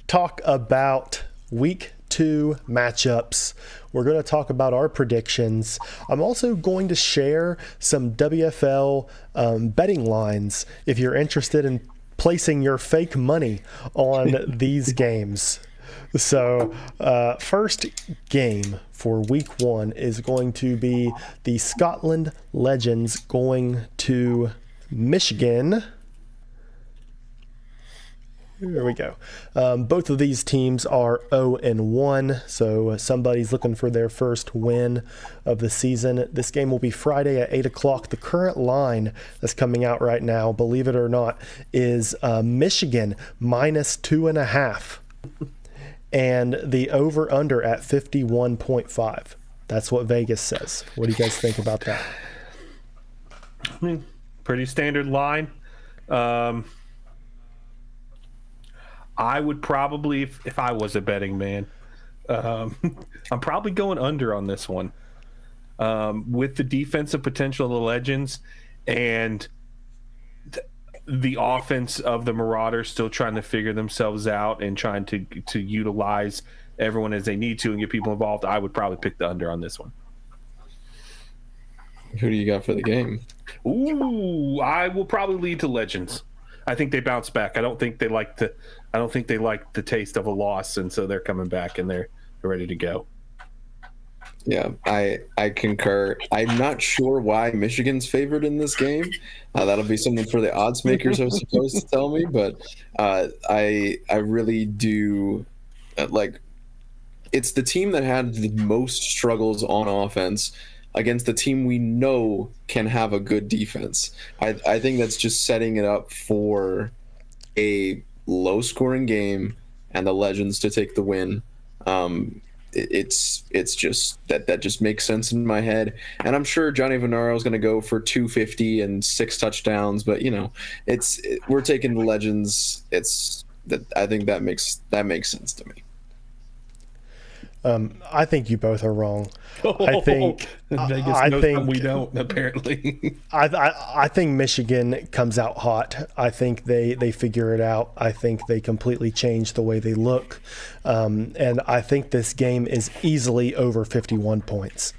talk about week 2 matchups. We're going to talk about our predictions. I'm also going to share some WFL betting lines if you're interested in placing your fake money on these games. So first game for week 1 is going to be the Scotland Legends going to Michigan. Here we go. Both of these teams are 0-1, so somebody's looking for their first win of the season. This game will be Friday at 8 o'clock. The current line that's coming out right now, believe it or not, is Michigan -2.5. And the over-under at 51.5. That's what Vegas says. What do you guys think about that? I mean, pretty standard line. I would probably, if I was a betting man, I'm probably going under on this one. With the defensive potential of the Legends, and the offense of the Marauders still trying to figure themselves out and trying to utilize everyone as they need to and get people involved, I would probably pick the under on this one. Who do you got for the game? Ooh, I will probably lead to Legends. I think they bounce back. I don't think they like the taste of a loss, and so they're coming back and they're ready to go. Yeah, I concur. I'm not sure why Michigan's favored in this game. That'll be something for the odds makers, I suppose, to tell me. But I really do like. It's the team that had the most struggles on offense against the team we know can have a good defense. I think that's just setting it up for a low-scoring game and the Legends to take the win. It's just that just makes sense in my head, and I'm sure Johnny Venaro is going to go for 250 and 6 touchdowns. But we're taking the Legends. I think that makes sense to me. I think you both are wrong. I think we don't, apparently. I think Michigan comes out hot. I think they figure it out. I think they completely change the way they look. And I think this game is easily over 51 points.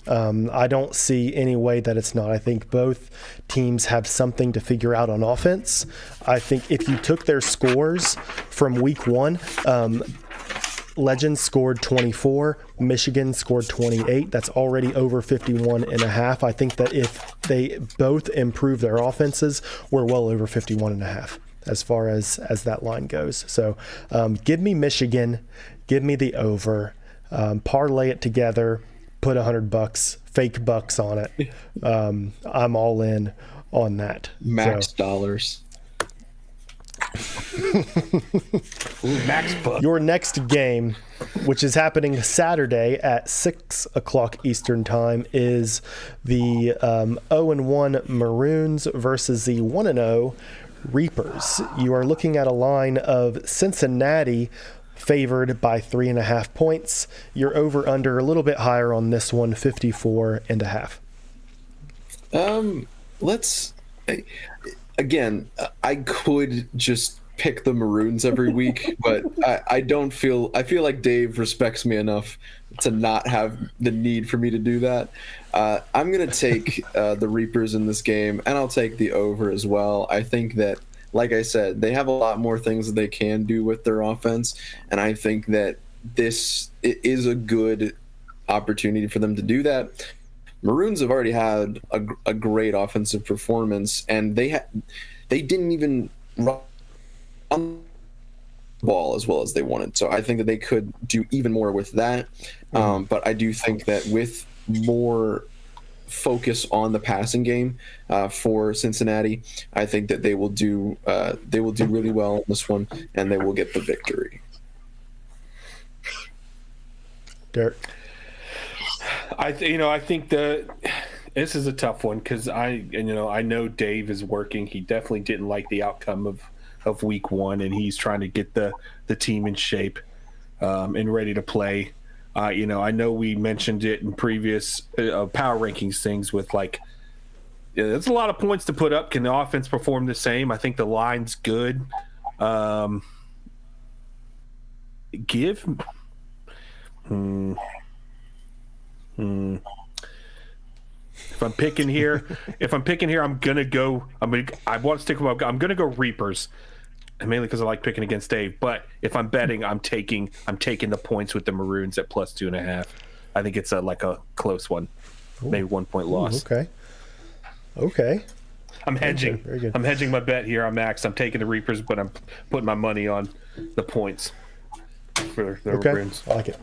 I don't see any way that it's not. I think both teams have something to figure out on offense. I think if you took their scores from week 1, Legends scored 24, Michigan scored 28. That's already over 51 and a half. I think that if they both improve their offenses, we're well over 51 and a half as far as that line goes. So give me Michigan, give me the over, parlay it together, put $100, fake bucks on it. I'm all in on that. Max dollars. Ooh, max buck. Your next game, which is happening Saturday at 6 o'clock Eastern time, is the 0-1 Maroons versus the 1-0 Reapers. You are looking at a line of Cincinnati favored by 3.5 points. You're over under a little bit higher on this one, 54.5. Again, I could just pick the Maroons every week, but I feel like Dave respects me enough to not have the need for me to do that. I'm going to take the Reapers in this game, and I'll take the over as well. I think that, like I said, they have a lot more things that they can do with their offense, and I think that it is a good opportunity for them to do that. Maroons have already had a great offensive performance, and they didn't even run the ball as well as they wanted. So I think that they could do even more with that. But I do think that with more focus on the passing game for Cincinnati, I think that they will do really well in this one, and they will get the victory. Derek. I think this is a tough one because I know Dave is working. He definitely didn't like the outcome of week 1, and he's trying to get the team in shape and ready to play. I know we mentioned it in previous power rankings things with there's a lot of points to put up. Can the offense perform the same? I think the line's good. If I'm picking here, I'm gonna go Reapers, and mainly because I like picking against Dave. But if I'm betting, I'm taking the points with the Maroons at plus 2.5. I think it's a close one, maybe 1 point loss. Okay. I'm hedging. Very good. I'm hedging my bet here on Max. I'm taking the Reapers, but I'm putting my money on the points for the Maroons. I like it.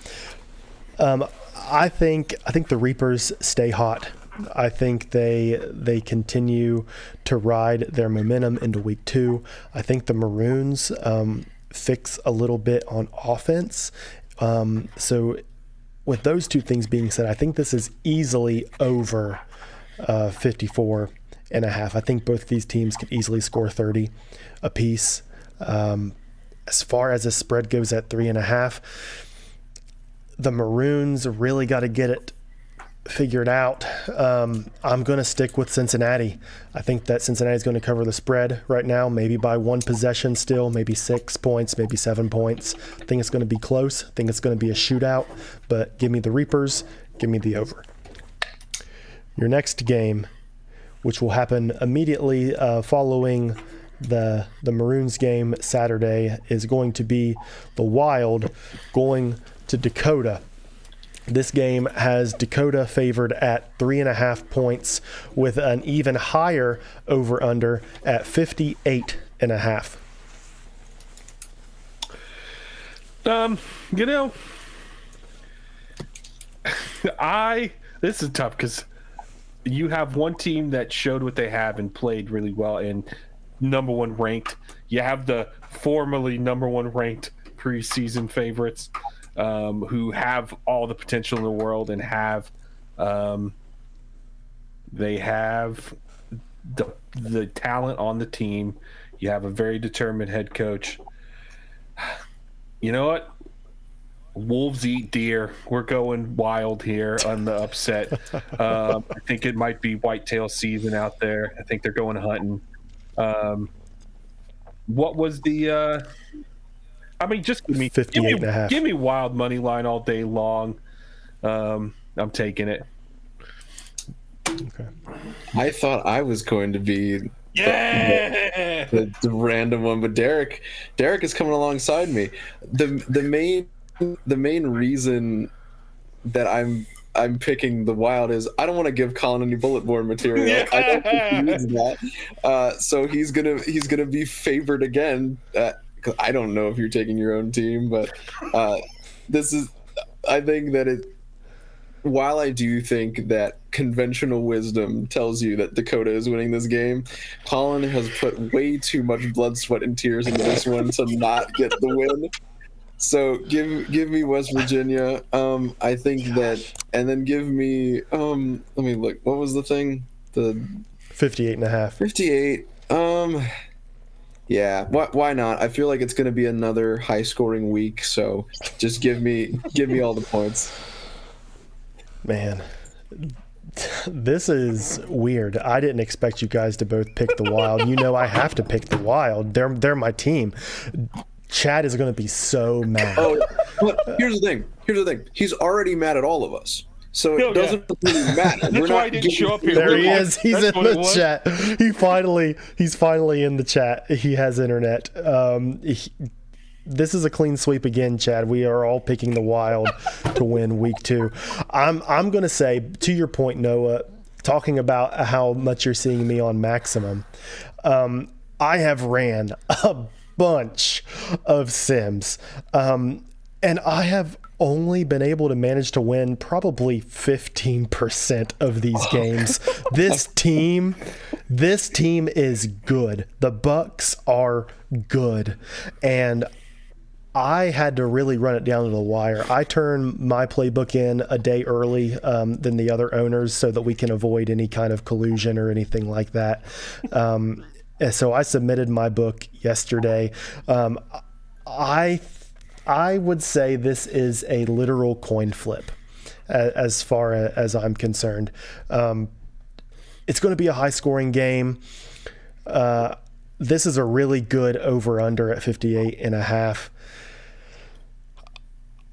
I think the Reapers stay hot. I think they continue to ride their momentum into week 2. I think the Maroons fix a little bit on offense. So with those two things being said, I think this is easily over 54.5. I think both these teams could easily score 30 apiece. As far as the spread goes at 3.5, the Maroons really got to get it figured out. I'm going to stick with Cincinnati. I think that Cincinnati is going to cover the spread right now, maybe by one possession still, maybe 6 points, maybe 7 points. I think it's going to be close. I think it's going to be a shootout, but give me the Reapers, give me the over. Your next game, which will happen immediately following the Maroons game Saturday, is going to be the Wild going to Dakota. This game has Dakota favored at 3.5 points with an even higher over-under at 58.5. This is tough because you have one team that showed what they have and played really well and number one ranked. You have the formerly number one ranked preseason favorites who have all the potential in the world and have they have the talent on the team. You have a very determined head coach. You know what? Wolves eat deer. We're going Wild here on the upset. I think it might be whitetail season out there. I think they're going hunting. What was the just give me 58.5. Give me Wild money line all day long. I'm taking it. Okay. I thought I was going to be Yeah, the random one, but Derek is coming alongside me. The main reason that I'm picking the Wild is I don't want to give Colin any bullet board material. Yeah. I don't think he needs that. So he's gonna be favored again. 'Cause I don't know if you're taking your own team, but I think that while I do think that conventional wisdom tells you that Dakota is winning this game, Colin has put way too much blood, sweat, and tears into this one to not get the win. So give me West Virginia. I think that, and then give me let me look. What was the thing? The 58.5. 58. Yeah. Why not? I feel like it's going to be another high scoring week. So just give me all the points. Man, this is weird. I didn't expect you guys to both pick the Wild. You know I have to pick the Wild. They're my team. Chad is going to be so mad. Oh, but here's the thing. He's already mad at all of us. So it doesn't really matter. That's why I didn't show up here. There he is. He's in the chat. He's finally in the chat. He has internet. This is a clean sweep again, Chad. We are all picking the Wild to win week 2. I'm going to say, to your point, Noah, talking about how much you're seeing me on Maximum, I have ran a bunch of sims, and I have only been able to manage to win probably 15% of these games. This team is good. The Bucks are good, and I had to really run it down to the wire. I turn my playbook in a day early than the other owners so that we can avoid any kind of collusion or anything like that. And so I submitted my book yesterday. I would say this is a literal coin flip as far as I'm concerned. It's going to be a high-scoring game. This is a really good over-under at 58.5.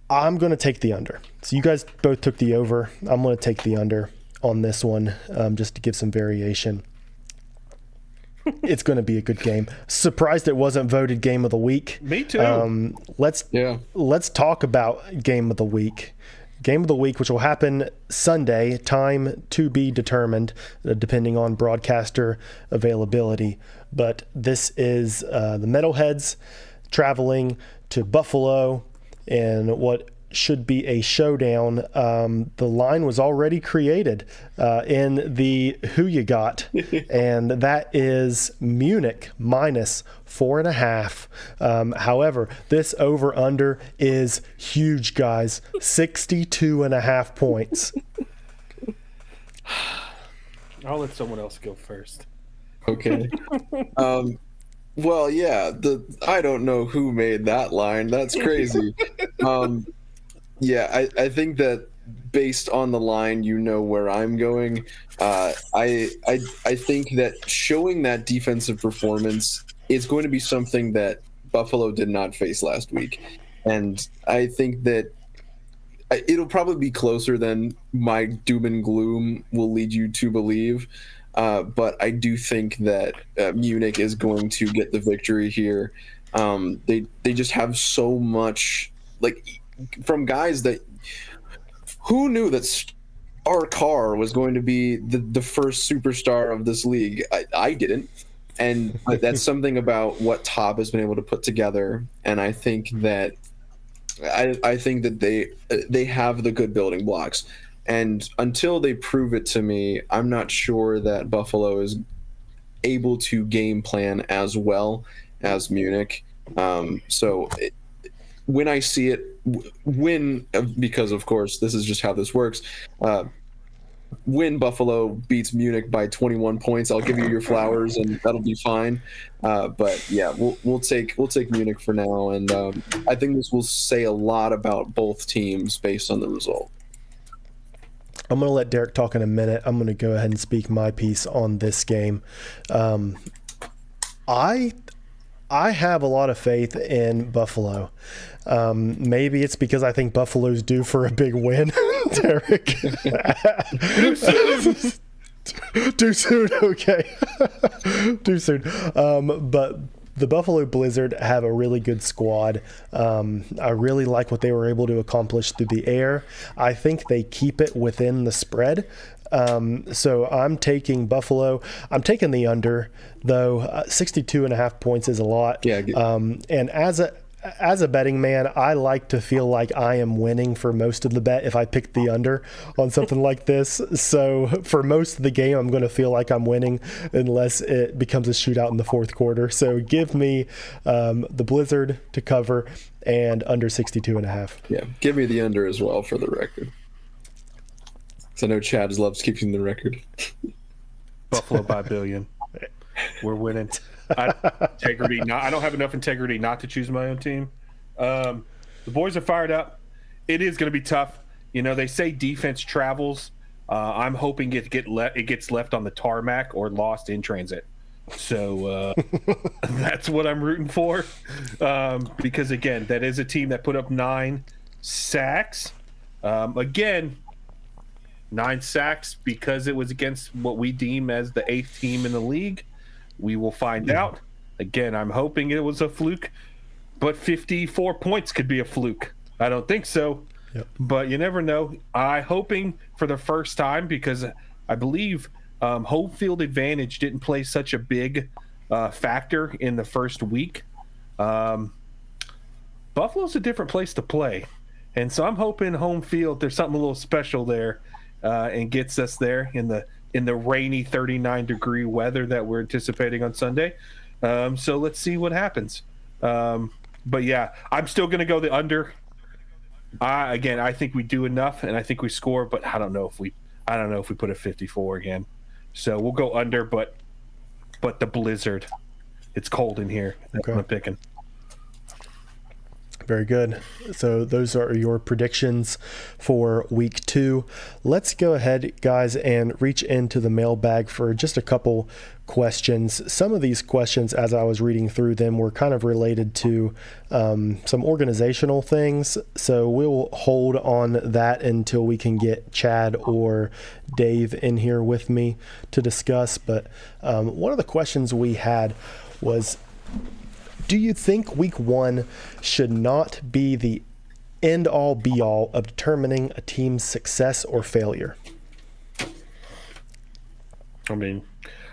I'm going to take the under. So you guys both took the over. I'm going to take the under on this one just to give some variation. It's going to be a good game. Surprised it wasn't voted game of the week. Me too. Let's talk about game of the week. Game of the week, which will happen Sunday, time to be determined, depending on broadcaster availability. But this is the Metalheads traveling to Buffalo in what should be a showdown. The line was already created in the Who You Got, and that is Munich minus 4.5. However, this over-under is huge, guys. 62.5 points. I'll let someone else go first. Okay. Well, yeah, I don't know who made that line. That's crazy. Yeah, I think that based on the line, you know where I'm going. I think that showing that defensive performance is going to be something that Buffalo did not face last week, and I think that it'll probably be closer than my doom and gloom will lead you to believe. But I do think that Munich is going to get the victory here. They just have so much, like, from guys that who knew that Star Carr was going to be the first superstar of this league. I didn't. But that's something about what Top has been able to put together, and I think that they have the good building blocks, and until they prove it to me, I'm not sure that Buffalo is able to game plan as well as Munich. When I see it, because of course this is just how this works. When Buffalo beats Munich by 21 points, I'll give you your flowers, and that'll be fine. But yeah, we'll take Munich for now, and I think this will say a lot about both teams based on the result. I'm going to let Derek talk in a minute. I'm going to go ahead and speak my piece on this game. I have a lot of faith in Buffalo. Maybe it's because I think Buffalo's due for a big win, Derek. Too soon, okay. Too soon. But the Buffalo Blizzard have a really good squad. I really like what they were able to accomplish through the air. I think they keep it within the spread. So I'm taking Buffalo. I'm taking the under, though. 62.5 points is a lot. Yeah. And as a betting man, I like to feel like I am winning for most of the bet if I pick the under on something like this. So for most of the game, I'm going to feel like I'm winning unless it becomes a shootout in the fourth quarter. So give me the Blizzard to cover and under 62.5. Yeah, give me the under as well for the record. So I know Chad loves keeping the record. Buffalo by a billion. We're winning. I don't have enough integrity not to choose my own team. The boys are fired up. It is going to be tough. You know, they say defense travels. I'm hoping it gets left on the tarmac or lost in transit. So that's what I'm rooting for. Because again, that is a team that put up 9 sacks. Again, 9 sacks because it was against what we deem as the 8th team in the league. We will find out. Again, I'm hoping it was a fluke, but 54 points could be a fluke. I don't think so, but you never know. I'm hoping for the first time, because I believe home field advantage didn't play such a big factor in the first week. Buffalo's a different place to play, and so I'm hoping home field, there's something a little special there, and gets us there in the rainy 39-degree weather that we're anticipating on Sunday. So let's see what happens. But yeah, I'm still going to go the under. I think we do enough, and I think we score, but I don't know if we put a 54 again. So we'll go under, but the Blizzard, it's cold in here. That's what I'm picking. Very good. So those are your predictions for week 2. Let's go ahead, guys, and reach into the mailbag for just a couple questions. Some of these questions, as I was reading through them, were kind of related to some organizational things. So we'll hold on that until we can get Chad or Dave in here with me to discuss. But one of the questions we had was, do you think week 1 should not be the end-all, be-all of determining a team's success or failure? I mean,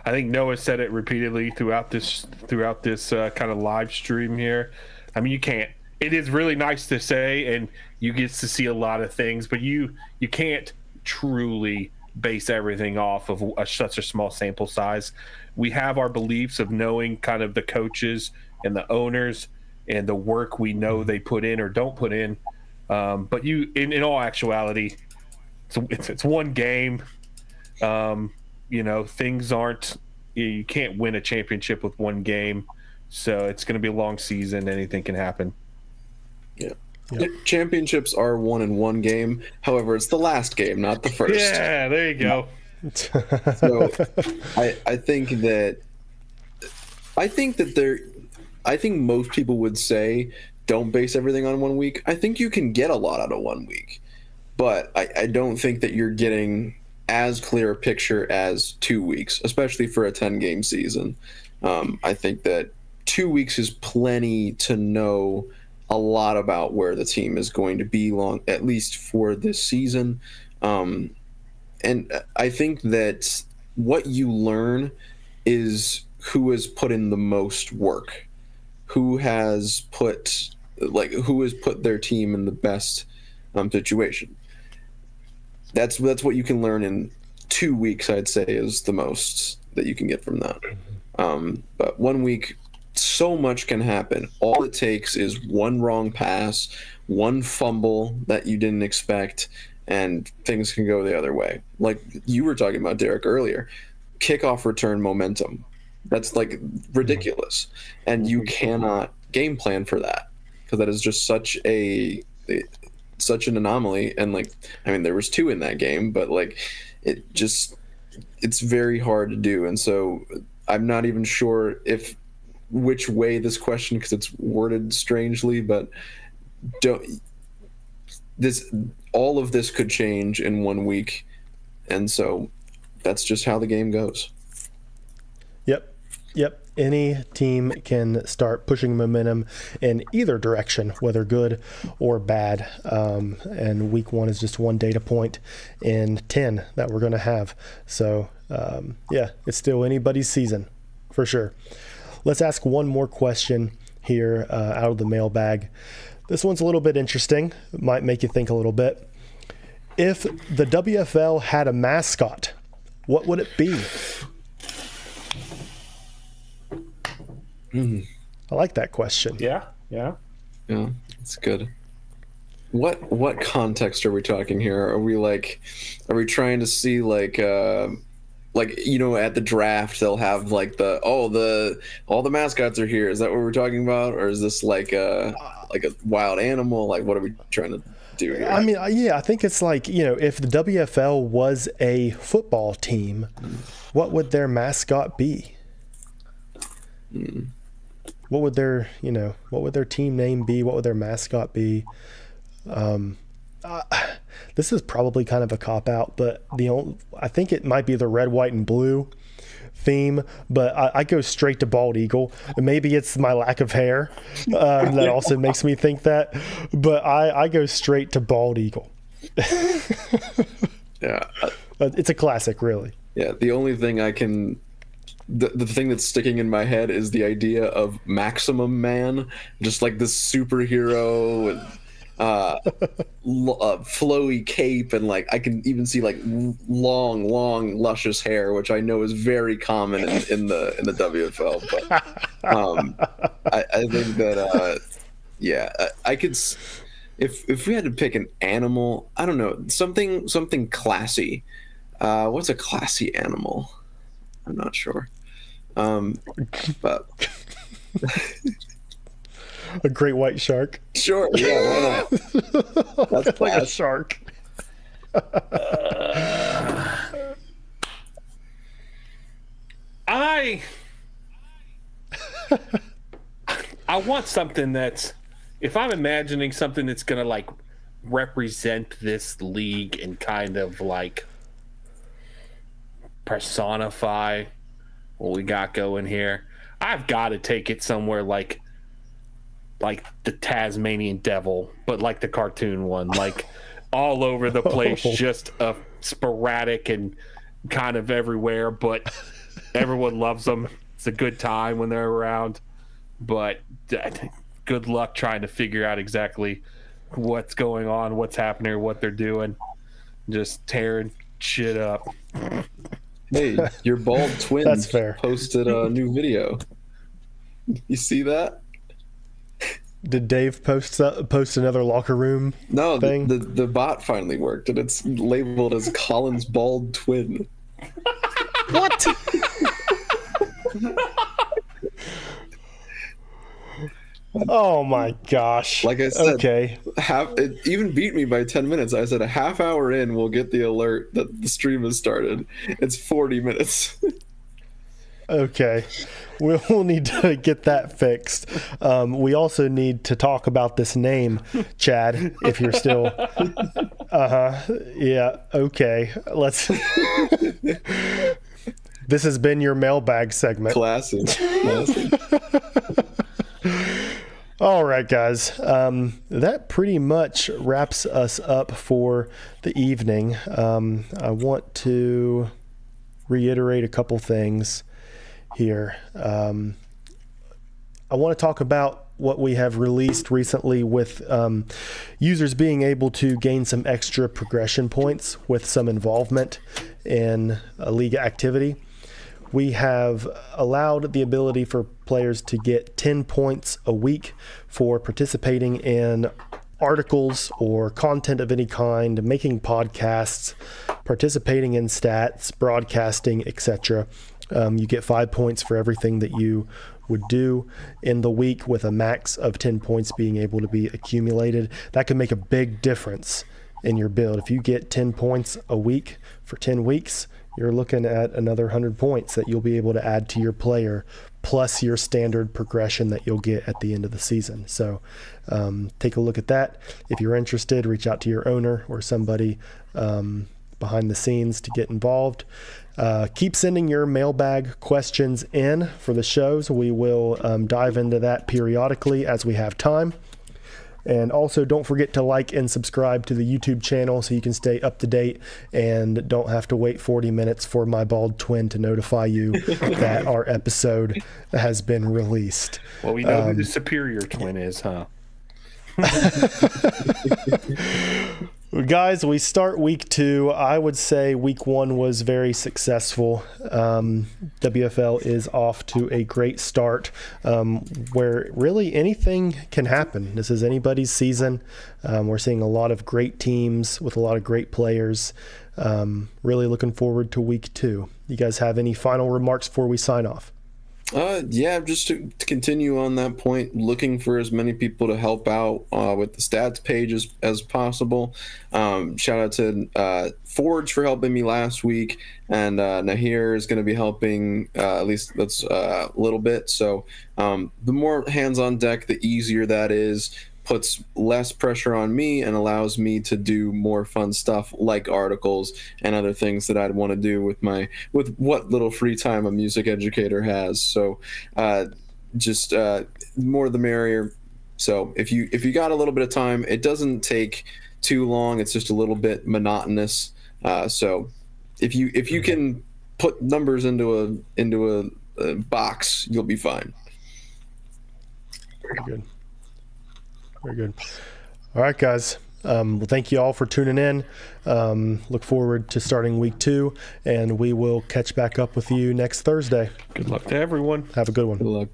I think Noah said it repeatedly throughout this kind of live stream here. I mean, you can't. It is really nice to say, and you get to see a lot of things, but you can't truly base everything off of such a small sample size. We have our beliefs of knowing kind of the coaches and the owners and the work we know they put in or don't put in. But in all actuality, it's one game. Things aren't, you can't win a championship with one game. So it's going to be a long season. Anything can happen. Yeah. Championships are won in one game. However, it's the last game, not the first. Yeah, there you go. So I think that most people would say don't base everything on 1 week. I think you can get a lot out of 1 week, but I don't think that you're getting as clear a picture as 2 weeks, especially for a 10-game season. I think that 2 weeks is plenty to know a lot about where the team is going to be at least for this season. And I think that what you learn is who has put in the most work, who has put their team in the best situation. That's what you can learn in 2 weeks. I'd say is the most that you can get from that. But 1 week, so much can happen. All it takes is one wrong pass, one fumble that you didn't expect, and things can go the other way. Like you were talking about, Derek, earlier, kickoff return momentum. That's like ridiculous. And you cannot game plan for that because that is just such an anomaly. And there was 2 in that game, but it's very hard to do. And so I'm not even sure which way this question, because it's worded strangely, but all of this could change in 1 week. And so that's just how the game goes. Yep. Any team can start pushing momentum in either direction, whether good or bad. And week 1 is just one data point in 10 that we're going to have. So, it's still anybody's season for sure. Let's ask one more question here out of the mailbag. This one's a little bit interesting. It might make you think a little bit. If the WFL had a mascot, what would it be? I like that question. Yeah, it's good. What context are we talking here? Are we trying to see at the draft they'll have all the mascots are here? Is that what we're talking about, or is this like a wild animal? Like, what are we trying to do here? I mean, I think it's if the WFL was a football team, what would their mascot be? What would their team name be? What would their mascot be? This is probably kind of a cop-out, but I think it might be the red, white, and blue theme, but I go straight to bald eagle. Maybe it's my lack of hair that also makes me think that, but I go straight to bald eagle. Yeah. It's a classic, really. Yeah, the only thing the thing that's sticking in my head is the idea of Maximum Man, just like this superhero with flowy cape, and I can even see long luscious hair, which I know is very common in the WFL. But I think that I could, if we had to pick an animal, I don't know, something classy. What's a classy animal? I'm not sure. But a great white shark. Sure. Yeah. Why not? That's like a shark. I want something that's, if I'm imagining something that's gonna represent this league and kind of personify what we got going here, I've got to take it somewhere like the Tasmanian Devil, but like the cartoon one, all over the place, just sporadic and kind of everywhere, but everyone loves them. It's a good time when they're around, but good luck trying to figure out exactly what's going on, what's happening, or what they're doing. Just tearing shit up. Hey, your bald twins That's fair. Posted a new video. You see that? Did Dave post another locker room? No, thing? The bot finally worked, and it's labeled as Colin's bald twin. What? Oh my gosh. Like I said, okay. it even beat me by 10 minutes. I said a half hour in, we'll get the alert that the stream has started. It's 40 minutes. Okay. We'll need to get that fixed. We also need to talk about this name, Chad, if you're still. Yeah. Okay. Let's. This has been your mailbag segment. Classic. All right, guys. That pretty much wraps us up for the evening. I want to reiterate a couple things here. I want to talk about what we have released recently with users being able to gain some extra progression points with some involvement in a league activity. We have allowed the ability for players to get 10 points a week for participating in articles or content of any kind, making podcasts, participating in stats, broadcasting, etc. You get 5 points for everything that you would do in the week, with a max of 10 points being able to be accumulated. That can make a big difference in your build. If you get 10 points a week for 10 weeks, you're looking at another 100 points that you'll be able to add to your player, plus your standard progression that you'll get at the end of the season. So take a look at that. If you're interested, reach out to your owner or somebody behind the scenes to get involved. Keep sending your mailbag questions in for the shows. We will dive into that periodically as we have time. And also, don't forget to like and subscribe to the YouTube channel so you can stay up to date and don't have to wait 40 minutes for my bald twin to notify you that our episode has been released. Well, we know who the superior twin is, huh? Guys, we start week 2. I would say week 1 was very successful. WFL is off to a great start, where really anything can happen. This is anybody's season. We're seeing a lot of great teams with a lot of great players. Really looking forward to week 2. You guys have any final remarks before we sign off? Yeah, just to continue on that point, looking for as many people to help out with the stats page as possible. Shout out to Forge for helping me last week, and Nahir is going to be helping at least that's a little bit. So the more hands on deck, the easier that is. Puts less pressure on me and allows me to do more fun stuff like articles and other things that I'd want to do with what little free time a music educator has. So just more the merrier. So if you got a little bit of time, it doesn't take too long. It's just a little bit monotonous. So if you can put numbers into a box, you'll be fine. Very good. Very good. All right, guys. Well, thank you all for tuning in. Look forward to starting week 2, and we will catch back up with you next Thursday. Good luck to everyone. Have a good one. Good luck.